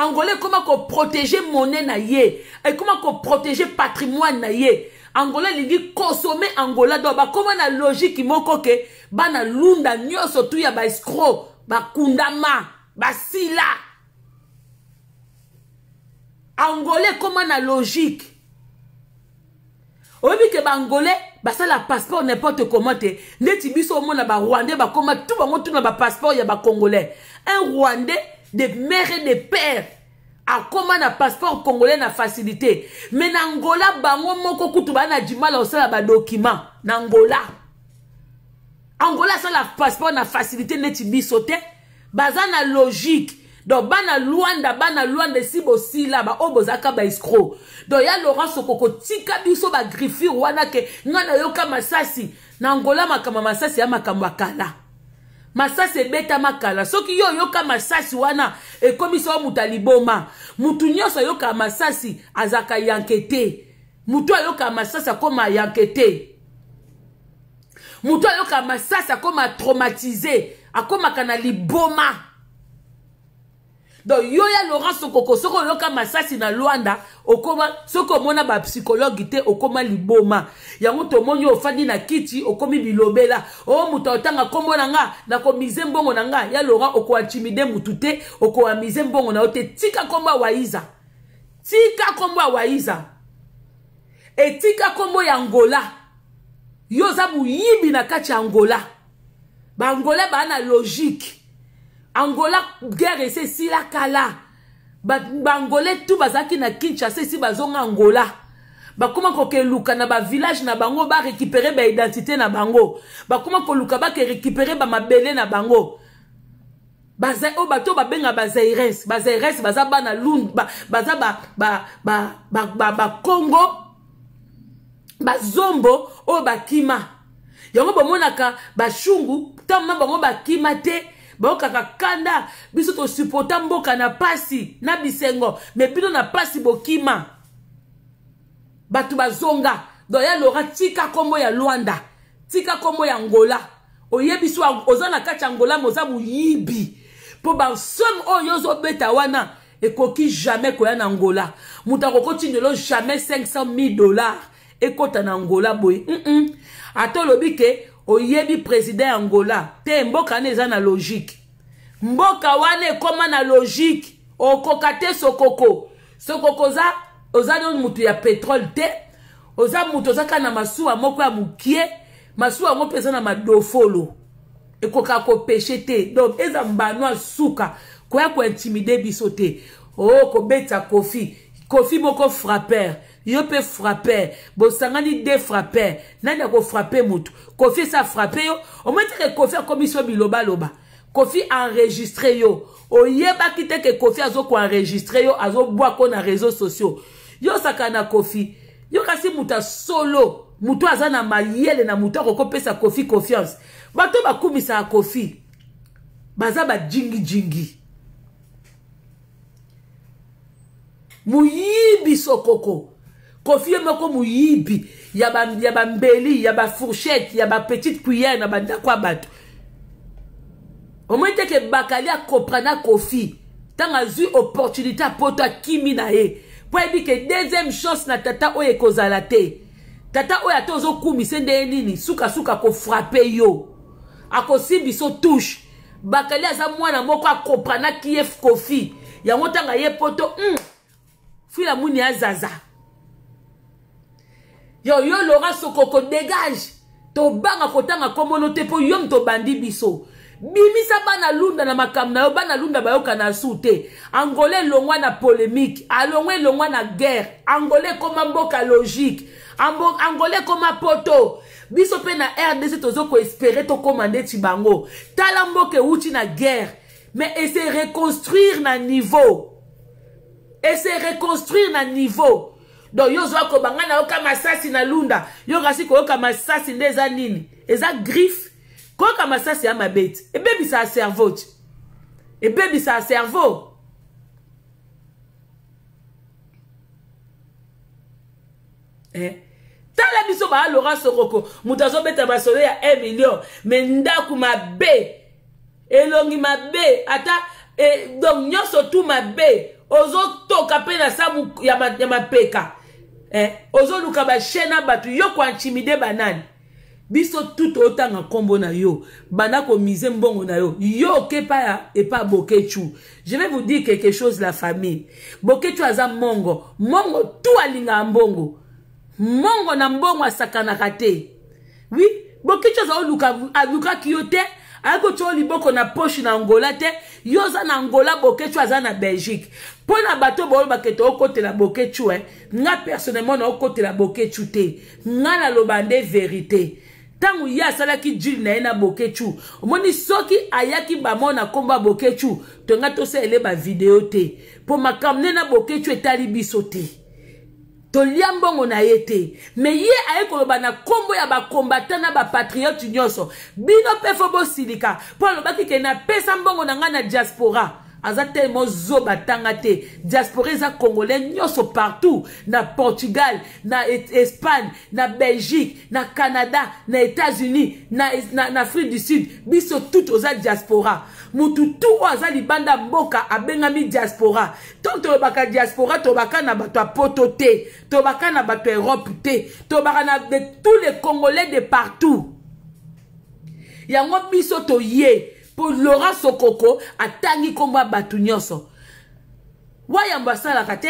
Angolais comment qu'on protéger monnaie na ye et comment qu'on protéger patrimoine na ye. Angolais lingi consommer Angola do ba comment na logique moko ke bana lunda nyoso tu ya ba escroc ba kundama ba sila. Angolais comment na logique. Obi ke ba Angolais ba ça la passeport n'importe comment te ndeti biso mona ba Rwandais ba comment tout ba ngotu na ba passeport ya ba Congolais. Un Rwandais de mère et de père a comment na passeport congolais na facilité mais na Angola bango moko kutu bana jimala osala ba document na Angola ça la passeport na facilité neti bisote baza na logique donc bana Luanda si bosila ba obozaka ba escroc donc ya Laurent Sokoko tika biso ba griffure wana ke ngana yoka masasi na Angola makama masasi ya makambo akala. Masasi beta makala. Soki yo yoka masasi wana e komiso mutaliboma. Mutu nyoso yoka masasi azaka yankete. Mutu yoka masasi akoma yankete. Mutu yoka masasi akoma traumatisé. Akoma kana liboma. Donc yo ya Laurent Sokoko soko yoka masasi na Luanda okoma soko mona ba psychologue te okoma liboma yango to moni ofandi na kiti okomi bilobela o muta otanga kombo nanga na komize mbongo nanga ya Laurent oko intimide mutute oko amize mbongo na ote tika kombo waiza etika kombo ya Angola yo za muyibi na kati Angola. Ba Angola ba na logique. Angola guerre ese si la kala. Ba Angola tout bazaki na Kinshasa si bazonga Angola. Ba kuma ko ke luka na ba village na bango ba récupérer ba identité na bango. Ba kuma ko luka ba ke récupérer ba mabele na bango. Baza o bato ba benga bazaires baza bana lund baza ba Congo bazombo o bakima yango bomonaka bashungu tama bango bakima te bokaka kanda biso to supporta mboka na pasi na bisengo me bino na pasi bokima batu bazonga do ya lora tika kombo ya Luanda tika kombo ya Angola oyebiso ozana kati Angola moza muyibi po ba somme oyozo beta wana ekoki jamais koya na Angola mutako kotinelo jamais $500,000 ekota na Angola boy ato lobike oyebi président Angola te mboka neza na logique mboka wane koma na logique okokate sokoko za ozana mutu ya pétrole te oza mutu ozaka na masuwa moko ya mukie masuwa ngo pesa na madofolo ekoka ko péché te donc eza mbano suka koya ko intimider biso te ko beta Kofi moko frappeur yo pe frapper bosangani de frapper nani ko frapper mutu Kofi sa frapper yo o mette que Kofi a commission biloba loba Kofi enregistré yo oyeba kite que Kofi azo ko enregistrer yo azo boa ko na réseaux sociaux yo sakana Kofi yo kasi muta solo mutu azana mayele na mutu ko pesa Kofi confiance bato bakumisa Kofi baza ba jingi muyibi sokoko Kofi moko muyibi ya ba mbeli ya ba fourchette ya ba petite cuillère na banda kwa bato au moins que bakali a comprendre Kofi tanga zu opportunité poto kimi na ye po ebi que deuxième chance na tata oye kozala te tata oya tozo kumise nde nini suka ko frapper yo akosi biso touche bakali aza mwana moko a comprendre ki ef Kofi ya motanga ye poto fila muni azaza yo Laurent Sokoko dégage to banga kotanga komono te po yom to bandi biso bimisa bana lunda na makamna yo bana lunda bayoka na sute Angolais longwa na polémique alongwe longwa na guerre Angolais koma mboka logique Angolais koma poto biso pe na RDC tozo ko espérer to commander tibango tala mboke uti na guerre mais essayer reconstruire na niveau donc yo zo ko bangana oka masasi na lunda yo kasi ko oka masasi ndeza nini eza griffe ko oka masasi ya mabete e bebi sa cerveau tala biso ba Laurent Sokoko mutazo beta basolo ya 1 million mais ndaku mabe elongi mabe ata donc nyoso tout mabe ozo toka pe na samu ya mapeka ozo luka ba shena batu yo kwa intimide banani biso tout otanga kombo na yo bana ko mise mbongo na yo yo kepa ya epa Bokechu. Je vais vous dire quelque chose la famille Bokechu aza mongo tout alinga mbongo mongo na mbongo asakana kate oui Bokechu aza luka kiyote ako to liboko na poche na Angola te yoza na Angola Bokechu aza na Belgique pona bato bolo baketo okote la Bokechu nga personnellement na okote la Bokechu te nga na lobande vérité tangu ya sala ki jil na Bokechu omoni soki ayaki bamona komba Bokechu to nga to se ele ba vidéo te po makamne na Bokechu etali biso te to liambongo na yete me ye ayekoloba na kombo ya ba combattant na ba patriote nyonso bino pe fobo silika po lobaki ke na pesa mbongo na nga na diaspora aza tellement zoba tangate diaspora za congolais nyonso partout na Portugal na Espagne na Belgique na Canada na États-Unis na Afrique du Sud biso tout oza diaspora mutu tout aza libanda mboka abengami diaspora tonto baka diaspora to baka na bato poto te to baka na bato Europe te to baka na de tous les Congolais de partout yango biso to ye pour Laurent Sokoko atangi komba batu nyonso wayamba sala kate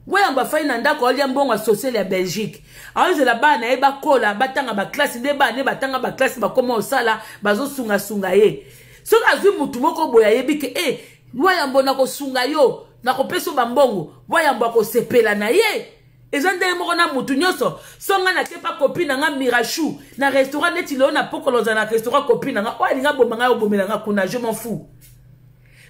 Wayamba fai na ndako olia mbongo social ya Belgique. Aoze la ba na eba kola batanga ba classe ne ba ne batanga ba classe ba koma osala bazo sunga sunga ye. So azwi mutu moko boya yebike wayamba na ko sunga yo na ko peso ba mbongo wayamba ko sepela na ye. Ezande moko na mutu nyoso songa na kepa copine nga Mirachou na restaurant neti lo na pokoloza na restaurant copine nga oalinga bomanga yo bomela nga kuna je m'en fous.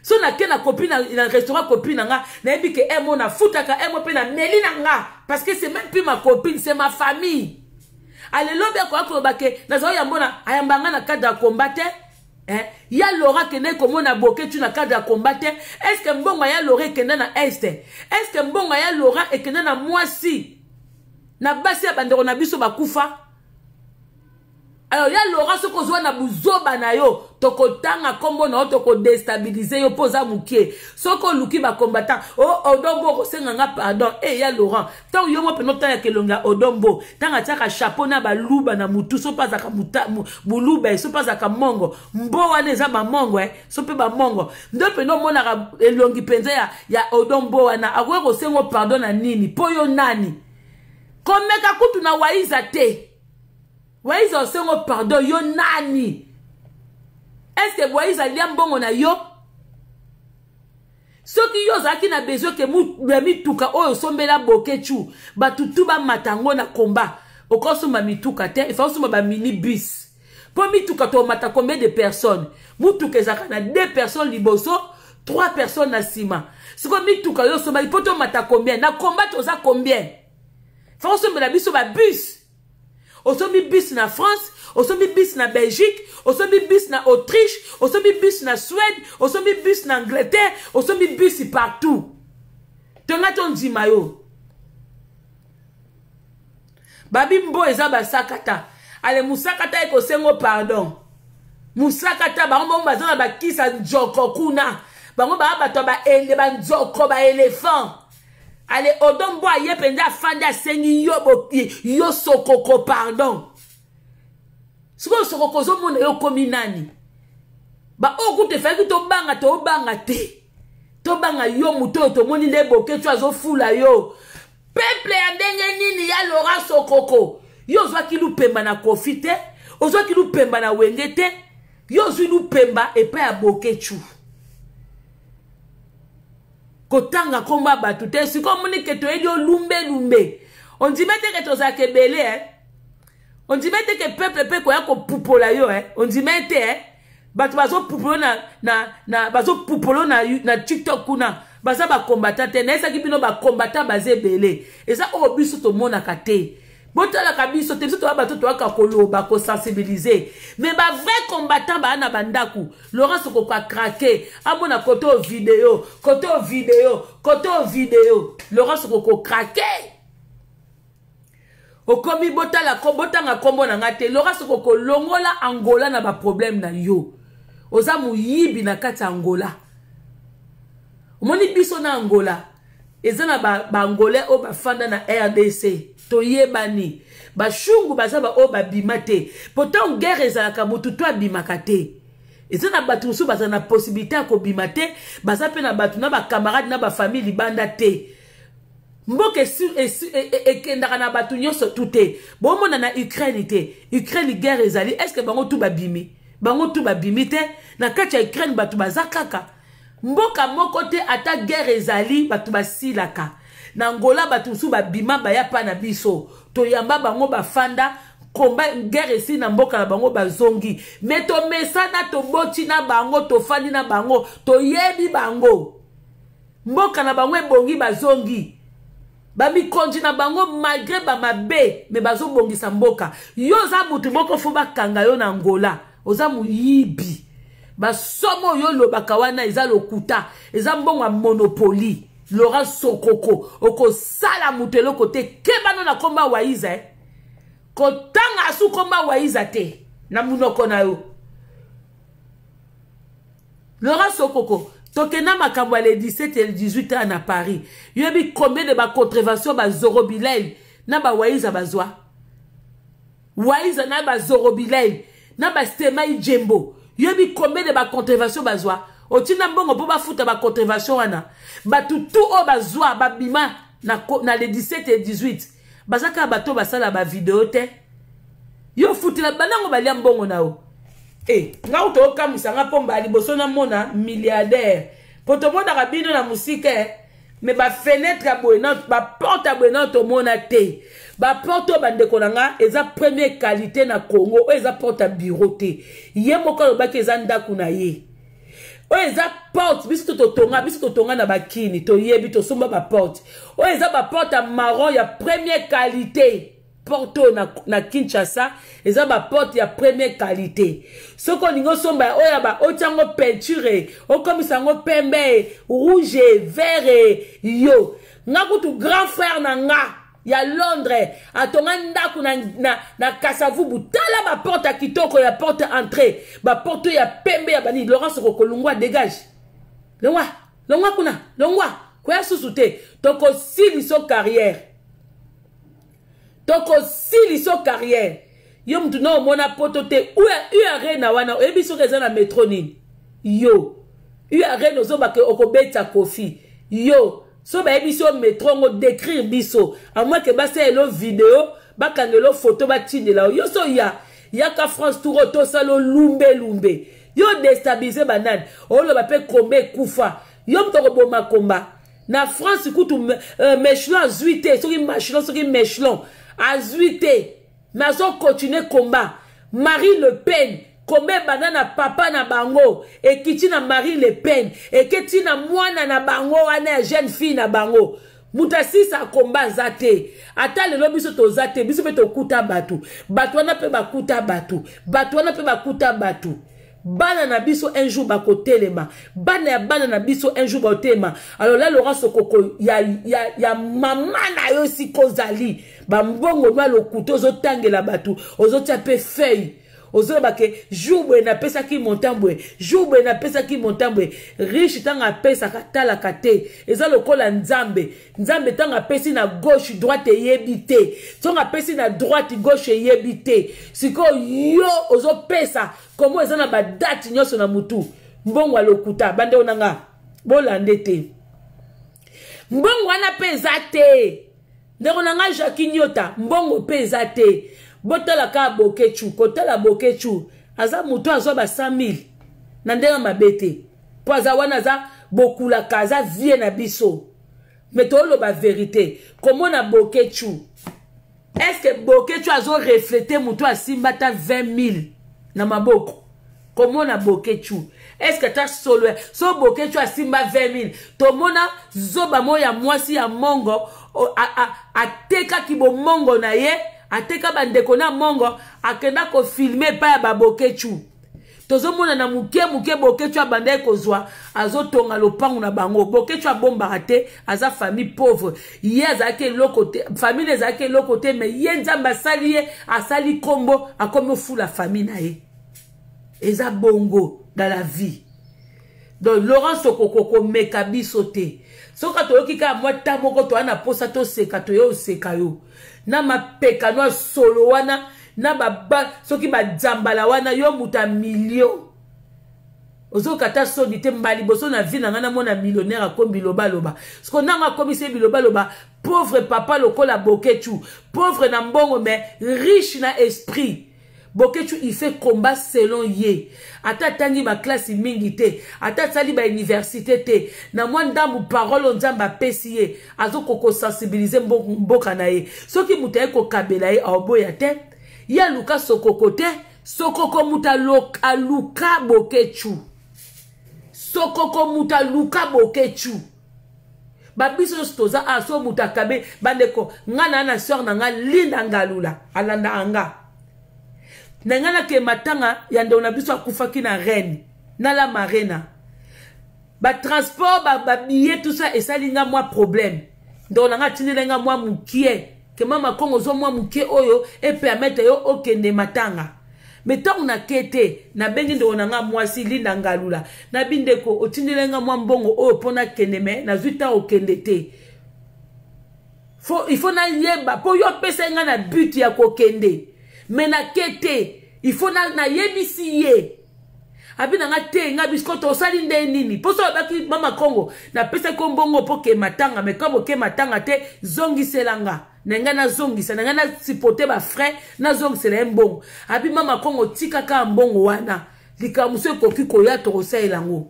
So na ke na copine na restaurant copine nga na ebike emo na futaka emo pe na melina nga parce que c'est même plus ma copine, c'est ma famille. Allez lobe ko akrobake na zo yambona ayambanga na cadre combattre ya Laura kene komo na boke tu na cadre combattre. Est-ce que mbongo ya Laura kene na est? Est-ce que mbongo ya Laura ekene na mwasi na basi ya bandeko na biso bakufa? Alors ya Laura soko zwa na buzoba na yo tokotanga kombo na toko déstabiliser yo poza mukie soko luki ba combattant odombo ko senga nga pardon ya Laurent tant yo mo penota ya kelonga odombo tanga tiaka chapeau na baluba na mutu so paza ka buluba so paza ka mongo mbo wana eza ba mongo so pe ba mongo ndo peno mona ka elongi penza ya odombo wana akwe ko sengo pardon na nini po yo nani komeka kutu na waiza te. Waiza osengo pardon yo nani? Est-ce que waiza liambongo na yo? Soki yo zaki na besoin ke mituka oyo sombela bokechu batutu ba matango na komba okosoma mituka te il faut soma ba minibus po mituka to mata combien de personnes mutuka ezaka na 2 personnes liboso 3 personnes na sima siko mituka yo soma ipoto mata combien na komba toza combien faut soma na biso ba bus. Osomi bis na France, osomi bis na Belgique, osomi bis na Autriche, osomi bis na Suède, osomi bis na Angleterre, osomi bis partout. Tenga ton zimayo. Babi mbo eza basakata. Ale musakata eko sengo pardon. Musakata bango bazana bakisa njoko kuna. Bango bato ba ele ba njoko ba éléphant. Allez, odombo aye penda fanda sengi yo sokoko pardon. Siko sokoko zo mona yo komi nani. Ba oku te faki to banga te. To banga yo muto to moni le boke tu azo fula yo. Peuple ya ndenge nini ya Laura sokoko. Yo zwa ki lupemba na kofite, ozwa ki lupemba na wengete, yo zwi lupemba epa ya boke tu. Kotanga komba batu te si comme ni que to edio lumbe on dit mette que to za kebele on dit mette que peuple pe ko ya ko pupola yo on dit mette batu bazo pupolo na bazo pupolo na TikTok kuna baza ba combattant te na esa ki bino ba combattant bazé belé et ça o biso to mona kate botala kabiso te biso to ba to ka koloba ko sensibiliser mais ba vrai combattant ba na bandaku Laurent soko ka craquer amona koto vidéo Laurent soko ko craquer okomi botala ko botanga kombo na ngate Laurent soko ko longola Angola na ba problème na yo oza muyibi na kati Angola omoni biso na Angola ezana ba Angolais o ba fanda na RDC toyebani ba shungu bazaba o ba bimate pourtant guerre ezalaka mutu to abimaka te ezana batu so bazana possibilité ko bimate baza pe na batu na ba camarade na ba famille banda te mboke ekendaka na batu nyoso tuté bomona na Ukraine te Ukraine guerre ezali est-ce que bango tout babimi te na kati ya Ukraine batu bazakaka mboka moko te ata guerre ezali batu basilaka na Angola batu su babima baya pa na biso toyamba bango bafanda komba guerre si na mboka na bango bazongi meto mesana to boti na bango to fandi na bango to yebi bango mboka na bango ebongi bazongi bami konji na bango malgré ba mabe me bazo bongisa mboka yo za mutu moko fu bakanga yo na Angola oza muyibi basomo yo lobaka wana eza lokuta eza mbongo monopoly Laurent sokoko oko sala mutelo kote kebano na komba waiza kotanga asu komba waiza te na munoko na yo Laurent sokoko tokena makambo le 17 et le 18 ans à Paris yebi combien de ba contravention ba zorobilel na ba waiza bazwa waiza na ba zorobilel na ba stema ijembo yebi combien de ba contravention bazwa otina mbongo po bafuta ba contravention wana batutu o bazwa babima na le 17 et 18 bazaka bato basala ba vidéo te yo futila banango balia mbongo nao nga uto kamisa nga pomba liboso na mona milliardaire poto mona kabino na musike mais ba fenêtre abonante ba porte abonante to mona te ba porte bandeko nanga eza première qualité na Congo eza porte bureau te ye moko lobaki eza ndaku na ye eza porte biso totonga na bakini to yebi to somba ba porte eza ba porte marron ya première qualité porte na Kinshasa eza ba porte ya première qualité soko ningo somba oya ba otango peinture okomisa ngo pembe rouge vert yo ngakutu grand frère nanga ya Londres atonga ndaku na Kasavubu tala ba porte ya kitoko ya porte entrée ba porte ya pembe ya bani Laurence Kokolungwa dégage longwa kuna longwa kwa susute toko siliso carrière yo mtu na omona poto te URE na wana ebiso keza na metro nini yo URE no zoba ke okobeta kofi yo so ba ebiso metro ngo décrire biso à moins que basa elo vidéo bakangelo photo batindela yo so ya ka France tour to salo lumbe yo déstabiliser banane olo ba pe kombe kufa yo mtoko boma komba na France kutu Mechelon zuité soki Mechelon soki Mechelon azuité mais on continue combat Marie Le Pen comme banana papa na bango et kiti na Marie Le Pen et kiti na mwana na bango wana jeune fille na bango mutasi sa combat zate ata le biso to zate biso pe to kuta batu wana pe bakuta batu wana pe bakuta batu bana na biso un jour bakotelema bana na biso un jour bakotelema alors là Laurence Okoko ya mama na yo si kozali ba mbongo na lo couteau zo tangela batu ozo taper feuille ozo bake jour bwe na pesa ki montambwe jour bwe na pesa ki montambwe riche tanga pesa katala kate eza lokola nzambe tanga pesi na gauche droite yebite tonga pesi na droite gauche yebite siko yo ozo pesa komo eza na ba date nyoso na mutu mbongo alokuta bande onanga bolande te mbongo wana pesa te ndeko nanga Jacques Nyota mbongo pesa te botala ka bokechu kotala bokechu aza mutu azo ba 100,000 na ndenga mabete po aza wana za bokula kaza vie na biso metolo ba vérité comment na bokechu est-ce que bokechu azo refléter mutu asimba ta 20,000 na maboko comment na bokechu est-ce que ta solo so bokechu asimba 20,000 tomona zoba moya mwasi ya mongo ateka kibo mongo na ye ateka bandeko na mongo akenda ko filmer pa ya babokechu tozo mona na muke bokechu abanda ekozwa azotonga lopangu na bango bokechu abomba te aza famille pauvre ye azake lokote famille ezake lokote mais ye nzamba sali ye asali kombo akomi fula famille na ye eza bongo dans la vie donc Laurence Okoko mekabiso te soka toyoki ka mwata moko to ana posa to seka to yo seka yo na mapeka no solo wana na baba soki ba dzambala wana yo muta million ozo kata soni te mbali boso na vie na ngana mona millionnaire akombi loba loba siko nanga komise biloba loba pauvre papa lokola bokechu pauvre na mbongo mais riche na esprit bokechu il fait combat selon ye ata tangi ba classe mingi te ata sali ba université te na mwanda mu parole nzamba pesi ye azoko ko sensibiliser mboka na ye soki mutaye ko kabela ye oboya te ya luka sokoko te sokoko muta luka bokechu sokoko muta luka bokechu babiso stoza aso muta kabe bandeko ngana na sœur na nga linda ngalula alanda anga nangana ke matanga yando na biso akufaki na reine na la marina ba transport ba billet tout ça et ça linga moi problème donc nanga tinelenga moi mukie ke mama kongo zo moi mukie oyo et permettre yo okende matanga mais tant on a kete na bengi ndo nanga mwasi linda ngalula na bindeko otinelenga moi mbongo oyo pona keneme na zuta okende te il faut na yeba po yo pesa nga na but ya kokende mais na kete il faut na yebisi ye abi nanga te nga biskoto osali nde nini poso baki mama Congo na pesa ko mbongo po ke matanga me kabo ke matanga te zongiselanga nenga na zongisa nenga na sipote ba frère na zongisela mbongo abi mama Congo tika ka mbongo wana likamuso koki koya to kosaelango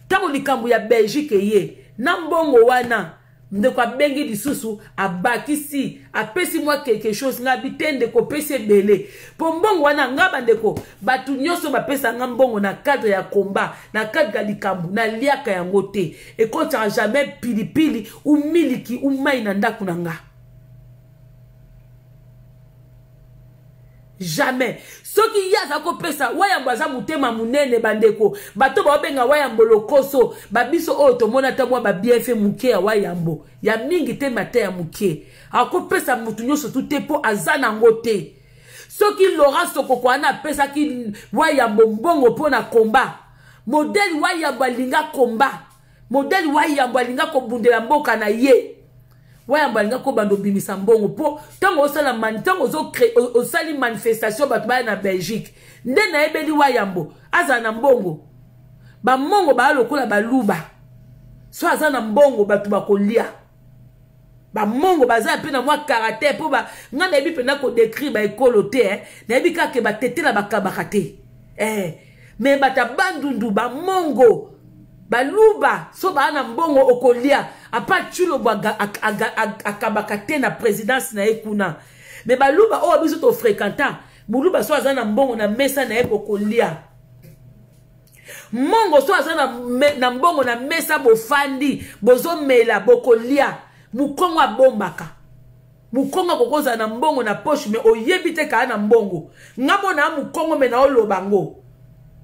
tango likambu ya Belgique ye na mbongo wana ndeko bengi lisusu abakisi apesi moi quelque chose nga bitende ko pese belé po mbongo wana nga bandeko batu nyoso bapesa nga mbongo na cadre ya combat na cadre ya likambu na liaka ya ngote et quand jamais pilipili ou miliki ou mai na ndaku nanga jamais soki yaza ko pesa wayambo aza mutema munene bandeko bato ba benga wayambo lokoso babiso o to mona ta mwa ba bienfait muke ya wayambo ya mingi te mate ya muke ako pesa mutu nyoso tout po azana ngote soki Laurent Sokoko ana pesa ki wayambo mbongo pona combat modèle wayambo alinga combat modèle wayambo alinga ko bundela mboka na ye wayamba linga ko bando bimisa mbongo po tango osala tango osali manifestation bato baya na Belgique nde na ebeli wayambo aza na mbongo ba mongo ba lokola baluba so aza na mbongo bato bakolia ba mongo baza pe na mwa caractère po ba nga na ebi pena ko décrire ba ekolo te na ebi ka ke ba tetela bakabaka te mais bata bandundu ba mongo baluba so ba na mbongo okolia apa chulo baga akabaka te na présidence na ekuna mais baluba o biso to fréquentant muluba so azana mbongo na mesa na ekokolia mongo so azana na mbongo na mesa bofandi bozomela bokolia mukongo abombaka mukongo kokoza na mbongo na poche mais oyebite ka na mbongo ngabo na mukongo me na olobango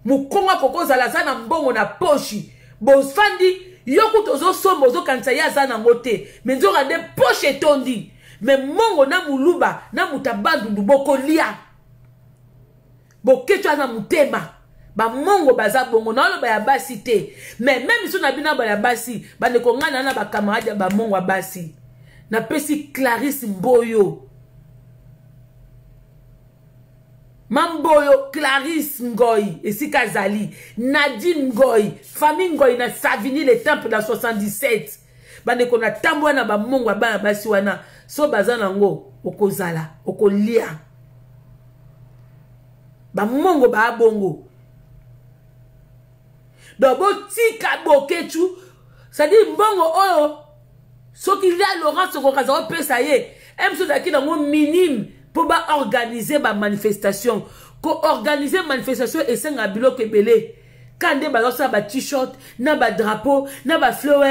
mukongo kokoza la sana mbongo na poche bofandi yoku tozo sombo zo kanisa ya zana ngote menzo rande poche tondi me mongo na muluba na mutabandu nduboko lia bokecho na mutema ba mongo baza bongo na lo ba ya basi te mais même si on a bina ba ya basi ba ne kongana na ba camarade ba mongo basi na pesi Clarisse Mboyo Mamboyo Clarisse Ngoy esika zali Nadine Ngoy famille Ngoy na Savigny le temple dans 77 bande kona tambwa na ba mongo ba basi wana so bazana ngo okozala okolia ba mongo ba bongo dobo tika bokechu sadi mbongo oyo soki la Laurent Sokoko kaza pesa ye emso daki na ngo minime pour organiser ma manifestation. Ko organiser manifestation et c'est un biloko ebele. Quand des balance ba t-shirt, na ba drapeau, na ba fleur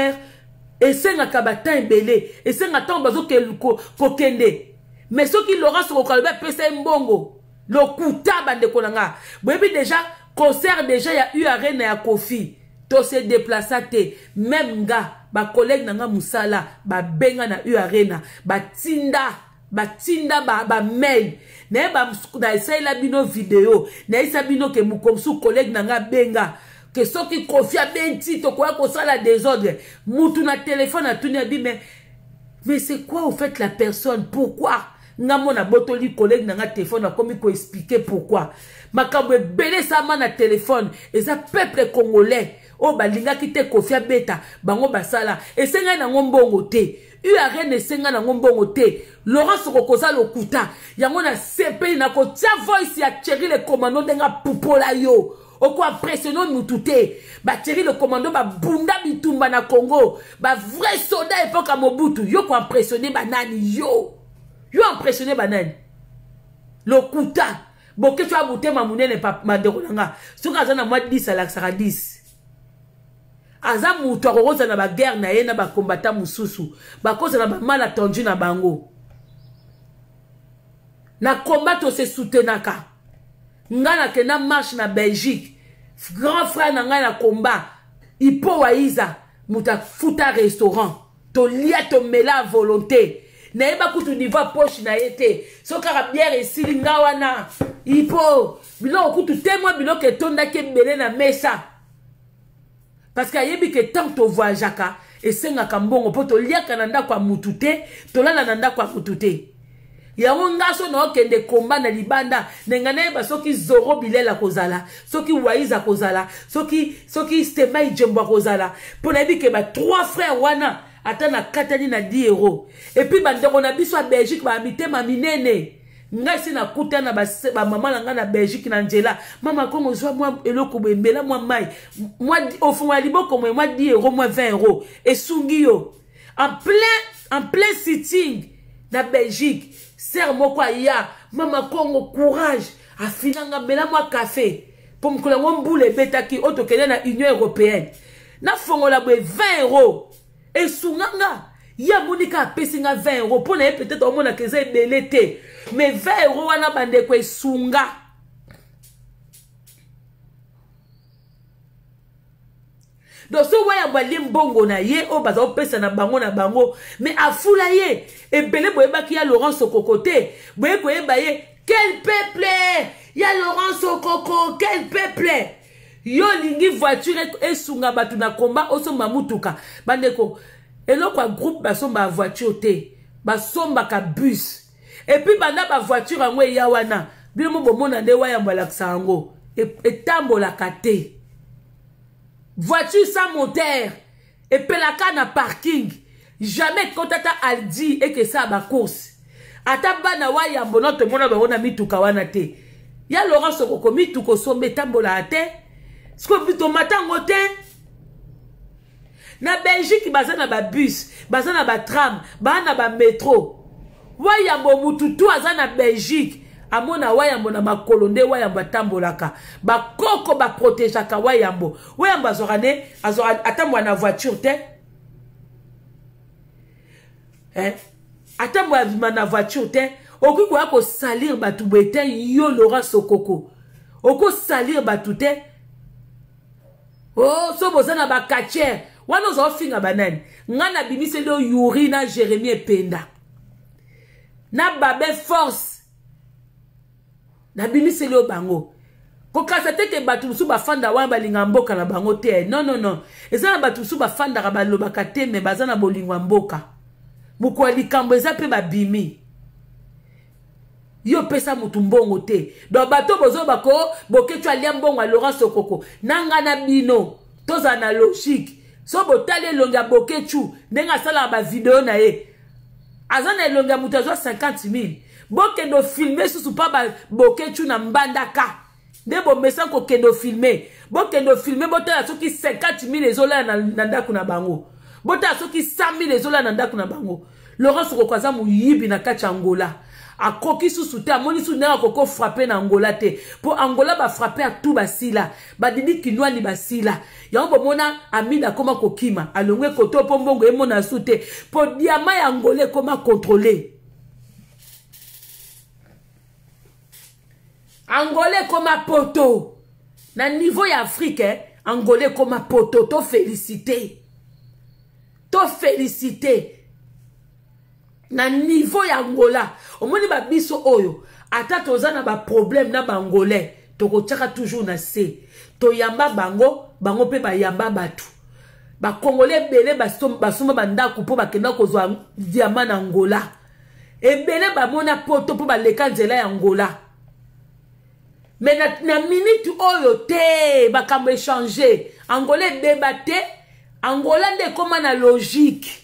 et c'est un kabata ebele et c'est un temps bazo ko kende. Mais ce qui Laurent Sokoko ba pesa mbongo. Le kuta bande konanga. Boyebi déjà concert déjà ya eu arena ya Kofi. To se déplacer même gars ba collègue nanga musala ba benga na eu arena ba tinda ba mail na ba na isaila bino video na isa bino ke mukomsu collègue nanga benga que soki confia benti to quoi ko sala désordre mutu na téléphone a tuni abi mais c'est quoi au fait la personne pourquoi ngamo na botoli collègue nanga téléphone a komi ko expliquer pourquoi makambo ebele sama na téléphone eza peuple congolais o balinga kite kofia beta bango basala esenga na ngombongo te URN esenga na ngombongo te Laurent Sokoko za lokuta yango na CP na ko tia voice ya Thierry le commando denga pupola yo oko impressionner mutute ba Thierry le commando ba bunda bitumba na Congo ba vrai soldat époque à Mobutu yo ko impressionner banani yo impressionner banani lokuta boke tu abute mamunene pa madeko nanga soka za na mwa 10 ala saka 10 aza mutu akokoza na ba guerre na ye na ba combattant mususu bakoza na ba mal attendu na bango na combat to se soutenaka ngana ke na marche na Belgique grand frère na ngana combat ipo waiza muta futa restaurant to lia to mela volonté na eba kutu niveau poche na yete so kara bière esili ngawana ipo bilo kutu témoin bilo ke tonda ke belé na mesa parce que yebi que tant to voyagaka et senga kambongo poto liaka nanda kwa mutute tolala nanda kwa mutute yango ngaso na okende komba na libanda nengana ba soki Zoro Bilela kozala soki Waiza kozala soki Stema Ijembo kozala pona bike ba 3 frères wana ata na katani na 10 euros et puis bandeko na biso a Belgique ba habiter ma minene nga si na kuta na ba mama na nga na Belgique na Njela mama kongo zwa moi eloko bembela moi mai moi au fond ya liboko moi 10 euros moi 20 euros et sungi yo en plein sitting na Belgique ser moko ya mama kongo courage afinanga bela moi café pour me kola mboule betaki otokene na Union européenne na fongola be 20 euros et sunganga ya monika pesinga 20 euros pour na peut-être au mona keza belete mais 20 euros wana bande ko sunga donc so waya bali mbongo na ye o baza opesa na bango mais afula ye et belé boyeba ki ya Laurent Sokokote boye ko yeba ye quel peuple ya Laurent Sokoko quel peuple yo lingi voiture et sunga batu na komba osomba mutuka bandeko eloko groupe basomba voiture te basomba ka bus et puis banda ba voiture yango ya wana bimo bomona nde waya mbala yango et tambola kate voiture sans moteur et pelaka na parking jamais quand tata Aldi et que ça ba course ata bana waya mbono to mona ba ona mituka wana te ya Laurent Sokoko mituko sombe tambola te sko bito matango te na Belgique bazana ba bus bazana ba tram bana ba métro wayambo mututu azana Belgique amona wayambo na makolonde wayambo tambolaka ba koko ba protégeaka wayambo azorane atambo na voiture te atambo na voiture te okiko ako salir batu bete yo Laurent Sokoko oko salir batu te oh so bozana ba kacher wana zo finga banani ngana bimise lo Yuri na Jérémie Penda na babe force na bimise lo bango ko kasate ke batu su ba fanda wa balinga mboka na bango te non ezana batu su ba fanda ka balobaka te me bazana bolingwa mboka mukwali kambo eza pe babimi yo pesa mutu mbongo te do bato bozo bako boketu alia mbongo a Laurent Sokoko nanga na bino toza na logique so botale longa boketu ndenga sala ba video na ye azana longa mutu zo 50,000 bokendo filmer susu pa ba boketu na mbandaka nde bo mesa ko kendo filmer botala soki 50,000 ezola na ndaku na bango botala soki 100,000 ezola na ndaku na bango Laurent Sokoko aza muyibi na kati Angola akoki susu te amoni su nanga koko frapper na Angola te po Angola ba frapper a tout basila badidi kinwani basila yango bomona Amida koma kokima alongwe koto po mbongo emona sute po diama ya Angola koma contrôler Angola koma poto na niveau ya Afrique Angola koma poto to féliciter na niveau ya Angola omoni ba biso oyo ata tozana ba problème na bangolais toko tchaka toujours na se to yamba bango pe ba yamba batu ba congolais belé basoma bandako po bakenda kozwa diamant na Angola ebele ba mona poto po ba leka nzela ya Angola mais na minute oyo te bakambo échanger Angolais débatté Angola nde koma na logique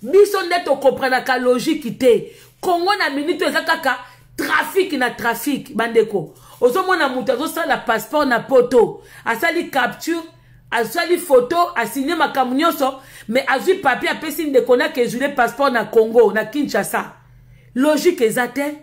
biso nde to comprendre ka logique te Congo na minute ezakaka trafic bandeko ozomona mutu azosala passeport na poto asali capture asali photo asigné makambo nyonso mais azwi papier apesi ndeko na ke jule passeport na Congo na Kinshasa logique ezate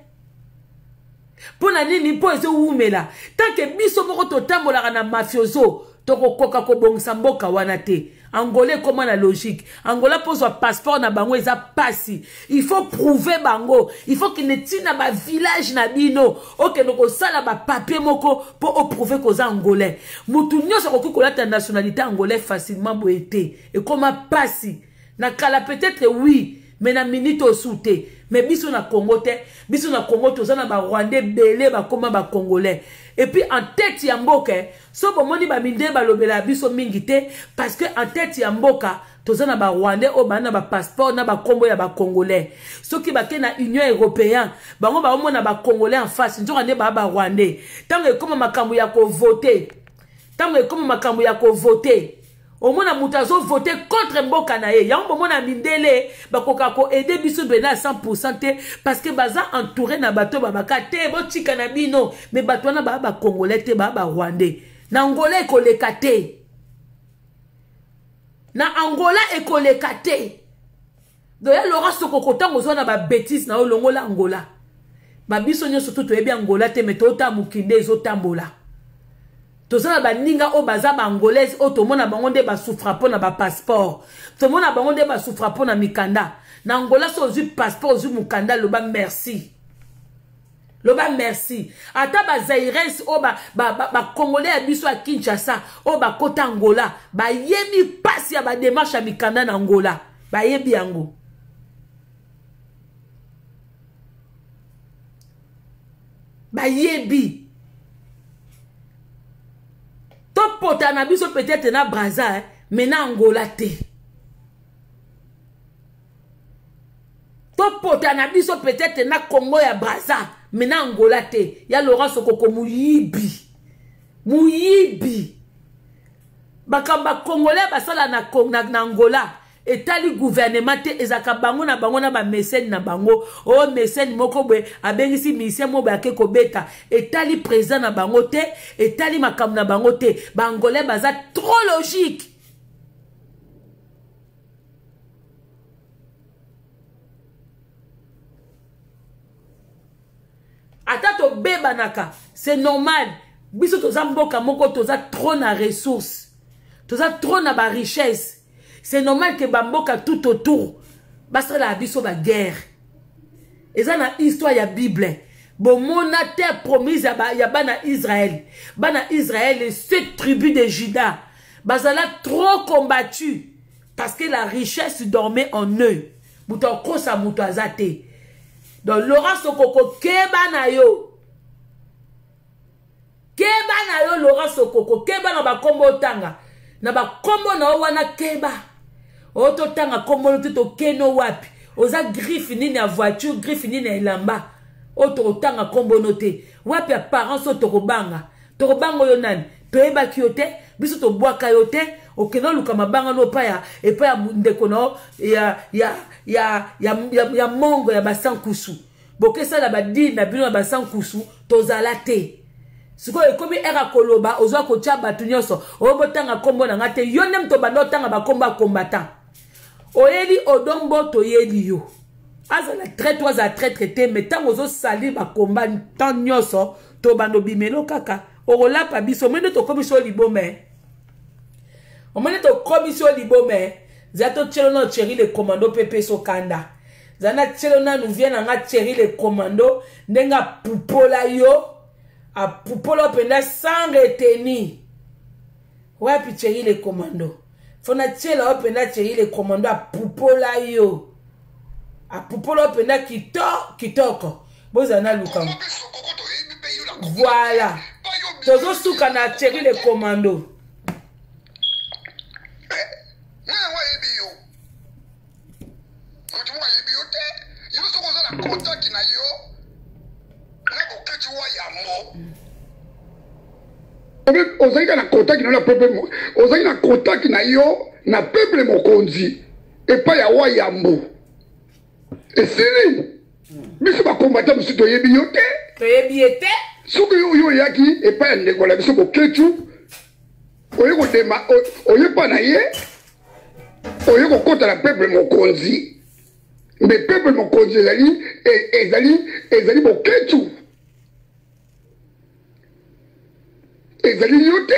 pona nini po ezo umela tant que biso moko totambolaka na mafioso tokokoka kobongisa mboka wana te Angolais comment la logique Angola pose un passeport na bango eza pasi il faut prouver bango il faut qu'il ne tine na ba village na bino OK donc sala ba papier moko pour prouver koza Angolais mutu nyonso koki kolata nationalité angolais facilement boete et comment pasi na kala peut-être oui mais na minute au souté Mais biso na Congo te, biso na Congo tozana ba Rwandais belé ba koma ba Congolais. Et puis en tête ya mboka, so bomoni ba minde ba lobela biso mingi te parce que en tête ya mboka tozana ba Rwandais o bana ba passeport na ba kombo ya ba Congolais. So ki ba ke na Union Européenne, bango ba omona ba Congolais en face, nzoka ne ba Rwandais. Tango ekoma makambo ya ko voter. Tango ekoma makambo ya ko voter. Au moins, on a voté contre Mboka na ye. Y'a un moment à Mindele, bakoka ko aider biso bena 100% parce que baza entouré na bateau babaka te bo tika na bino mais bateau na ba Congolais te ba Rwandais. Na Angola ko lekate. Na Angola ko lekate. Do ya Laurent Sokoko tango zo na ba bêtise na olongola Angola. Ba biso nyoso to yebi Angola te metota mukinde ezotambola. Tozana ba ninga o baza ba angolaise o to mona bango nde ba souffra po na ba passeport. To mona bango nde ba souffra po na mikanda. Na Angola so ozu passeport ozu mukanda loba merci. Loba merci. Ata ba Zaïres o ba Congolais a biso a Kinshasa o ba kota Angola. Ba yebi pasi ya ba démarche ya mikanda na Angola. Ba yebi yango. Ba yebi. Top potana biso peut-être na Brazza, mais na Angola te. Top potana biso peut-être na Congo ya Brazza, mais na Angola te. Ya Laurent Sokoko muyibi. Muyibi. Bakamba Congolais basala na Angola. Etali gouvernement te ezaka bango na ba mécène na bango o mécène moko bwe abengisi mission mo ba ke ko beta etali président na bango te etali makam na bango te bangolais baza trop logique. Atato bebanaka c'est normal biso toza mboka moko toza trop na ressources toza trop na ba richesse. C'est normal que Bamboka tout autour basta la biso ba guerre. Et ça na histoire ya Bible. Bon mon terre promise ya bana Israël. Bana Israël les 7 tribus de Juda. Bazala trop combattu parce que la richesse dormait en eux. Bouton kosa muto azate. Donc Laurent Sokoko keba na yo. Keba na yo Laurent Sokoko keba na ba kombo tanga. Na ba kombo na wana keba. Oto tanga kombo to keno wapi. Oza griffe ni na voiture, griffe ni na elamba. Oto tanga kombo note. Wapi ya parents oto kobanga. To kobango yo nani. To eba kiote, biso to boaka yote, okeno luka mabanga no pa ya e pa ya ndeko no ya mongo ya basankusu. Bokesa la badi na bino ya basankusu to zalate. Siko ekomi era koloba ozwa ko tia batu nyoso obotanga kombo na ngate yo nem to bando tanga ba komba combattant oyeli odombo to yeli yo azala traite waza traite mais tango zo sali ba komba tan nyoso to bando bimelo kaka orola pa biso mende to komisho libome o mende to komisho libome zato tchelo no chéri le commando pepe so kanda zana tchelo na nous vient nga chéri le commando ndenga pupola yo a pupolo penda sans retenir. Ouais, puis chéri les commandos. Fona tchela openda chéri les commandos a pupola yo. A pupolo penda kitoko. Bozana lukam. Voilà. Tozo souka na chéri les commandos. Ozalika na contact na peuple ozalika na contact na yo na peuple mokonzi et pas ya wa yambo et c'est biso ba combattant biso to yebi yote suku yo yaki et pas ndeko la biso ko ketu oye ko dema oye pa na ye oye ko kota na peuple mokonzi mais peuple mokonzi ezali bo ketu ezali yote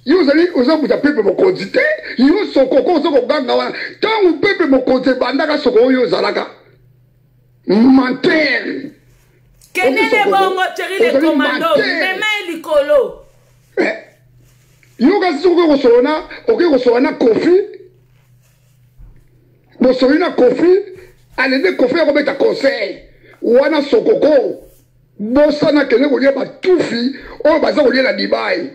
yo zali ozabuta peuple mokonzi te yo sokoko ozoko ganga wana tangu peuple mokonzi bandaka soko oyo zalaka menteur kenene bongo chéri les commandos mema likolo yo kasi soko ko solona kofi bo solina kofi alende kofi ko beta conseil wana sokoko bosana kene ko lia ba tufi o baza ko lia na Dubai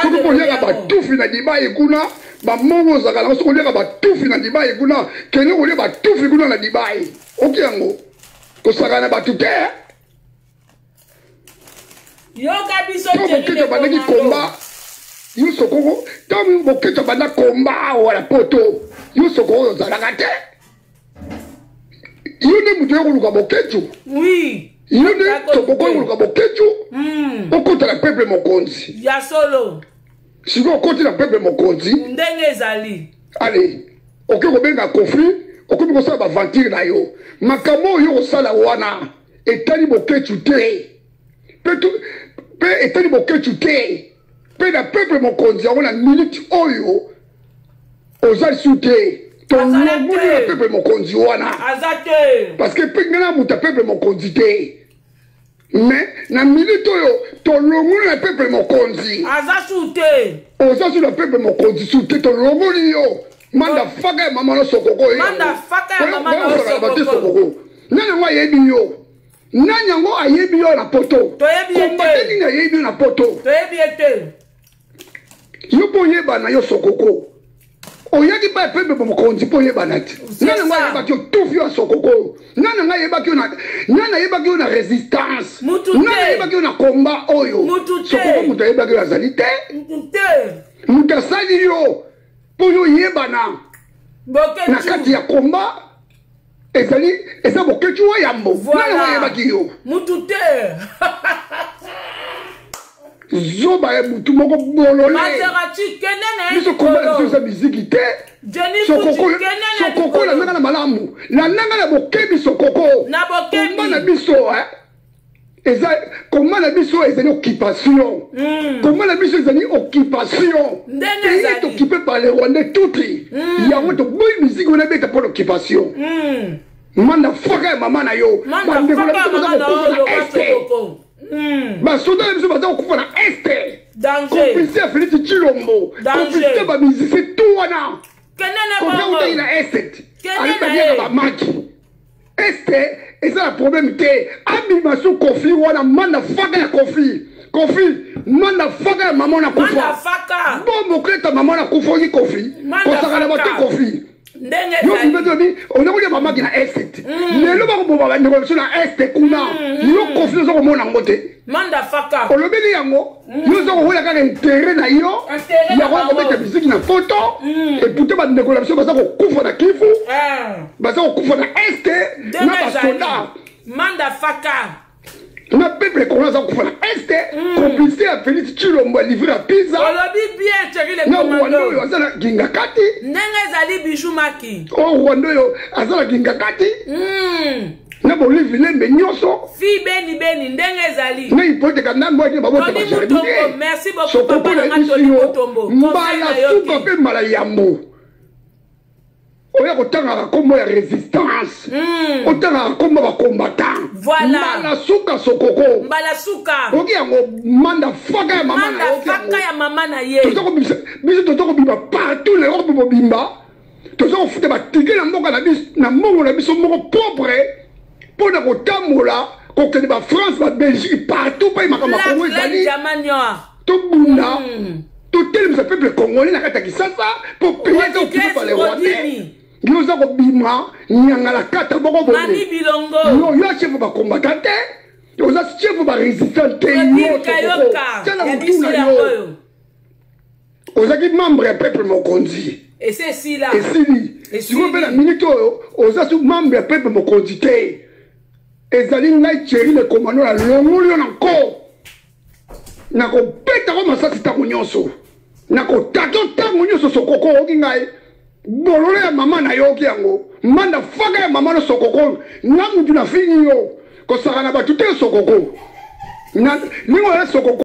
soko ko lia ba tufi na Dubai kuna ba mongo zakala soko lia ba tufi na Dubai kuna kene ko lia ba tufi kuna na Dubai okiango ko sakana ba tuté yo kabiso teri bandaki komba yo sokoko tam boketo banda komba wala poto yo sokoko zalaka te yo ne mutu ko luka boketo oui yo ne sokoko ko luka boketo okota la peuple mokonzi ya solo siko okoti la peuple mokonzi ndenge ezali allez okeko benga conflit okoko sala ba ventir na yo makamo yo sala wana etali boketo te pe etali boketo te pe na peuple mokonzi on a minute oyo ozali sute ton logo na peuple mokonzi wana azate parce que pe ngana muta peuple mokonzi te mais na minute oyo ton logo na peuple mokonzi azasute ozali na peuple mokonzi sute ton logo yo manda faka mama no sokoko yo manda faka mama no sokoko nana ngwa yebi yo nanyango ayebi yo na poto toyebi na yebi na poto toyebi ete yo boye bana yo sokoko oyaki ba pembe mokonzi boye bana ti nana ngwa yeba ki tufi yo sokoko nana ngwa yeba ki na resistance nana yeba ki na combat oyo sokoko muta yeba ki azali te muta sali yo po yo yebana na kati ya combat eza boketu wa yambo nana ngwa yeba ki yo mutu te zoba mutu moko bolole Maserati kenene biso komba biso miziki te sokoko la nanga na malamu la nanga na bokebi sokoko na bokebi komba na biso eza komba na biso ezali occupation komba na biso ezali occupation pays est occupé par les Rwandais tuti yango to boy miziki on beta pour l'occupation manda faka mama na yo manda faka mama na yo basoda na biso baza kokufa na este danger complicité ya Félix Tshilombo complicité bamisisi tu wana kenene na este alibadiaka bamaki este eza na problème te abima so kofi wana manda faka ya kofi manda faka ya mama na kufa bombo kleta mama na kufa oki kofi kosakana bate kofi yo mbedobi onakolia bamaki na este lelo bakoboma bandeko biso na este kuna yo kofi oza komona yango te olobeli yango yo oza kokola kaka intere na yo yango akobeta misiki na poto epute bandeko na biso baza kokufa na kivu baza kokufa na este na basoda na peuple congolais aza kokufa na este complicité ya Félix Tshilombo alivre ya pizza na Rwanda oyo aza na gingakati ndenge ezali bijumaki Rwanda oyo aza na gingakati na bolivi lembe nyonso fi beni ndenge ezali na ipoteka ndambo ake babota bajardin merci beaucoup papa na Toli Mutombo mbala suka pe mbala yambo oya kotanga kombo ya resistance otanga kombo ba combattant mbala suka sokoko mbala suka oki yango manda faka ya mama na ye biso tozoko bimba partout le robe bobimba tozoko futa batike na mboka na biso na mbongo na biso moko propre mpona kotambola kokende ba France ba Belgique partout pa makambo kongo ezali tobunda totelemisa peuple congolais na kati ya Kisasa po paye te occupé par les Rwandais yo oza kobima nyangala kata moko boye yo chef bacombattant te oza chef barésistant te tala motuna yo ozaki membre ya peuple mokonzi esili sikoyo mpe na minute oyo oza su membre ya peuple mokonzi te ezali ngai Thierry le commando na longoli yo na nko nakobetako masasi ntango nyonso nakotata ntango nyonso sokoko oki ngai bololo ya mama na yo oki yango manda faka ya mama no sokoko nga mutu na fini yo kosaka na bato te sokoko ningo ya sokoko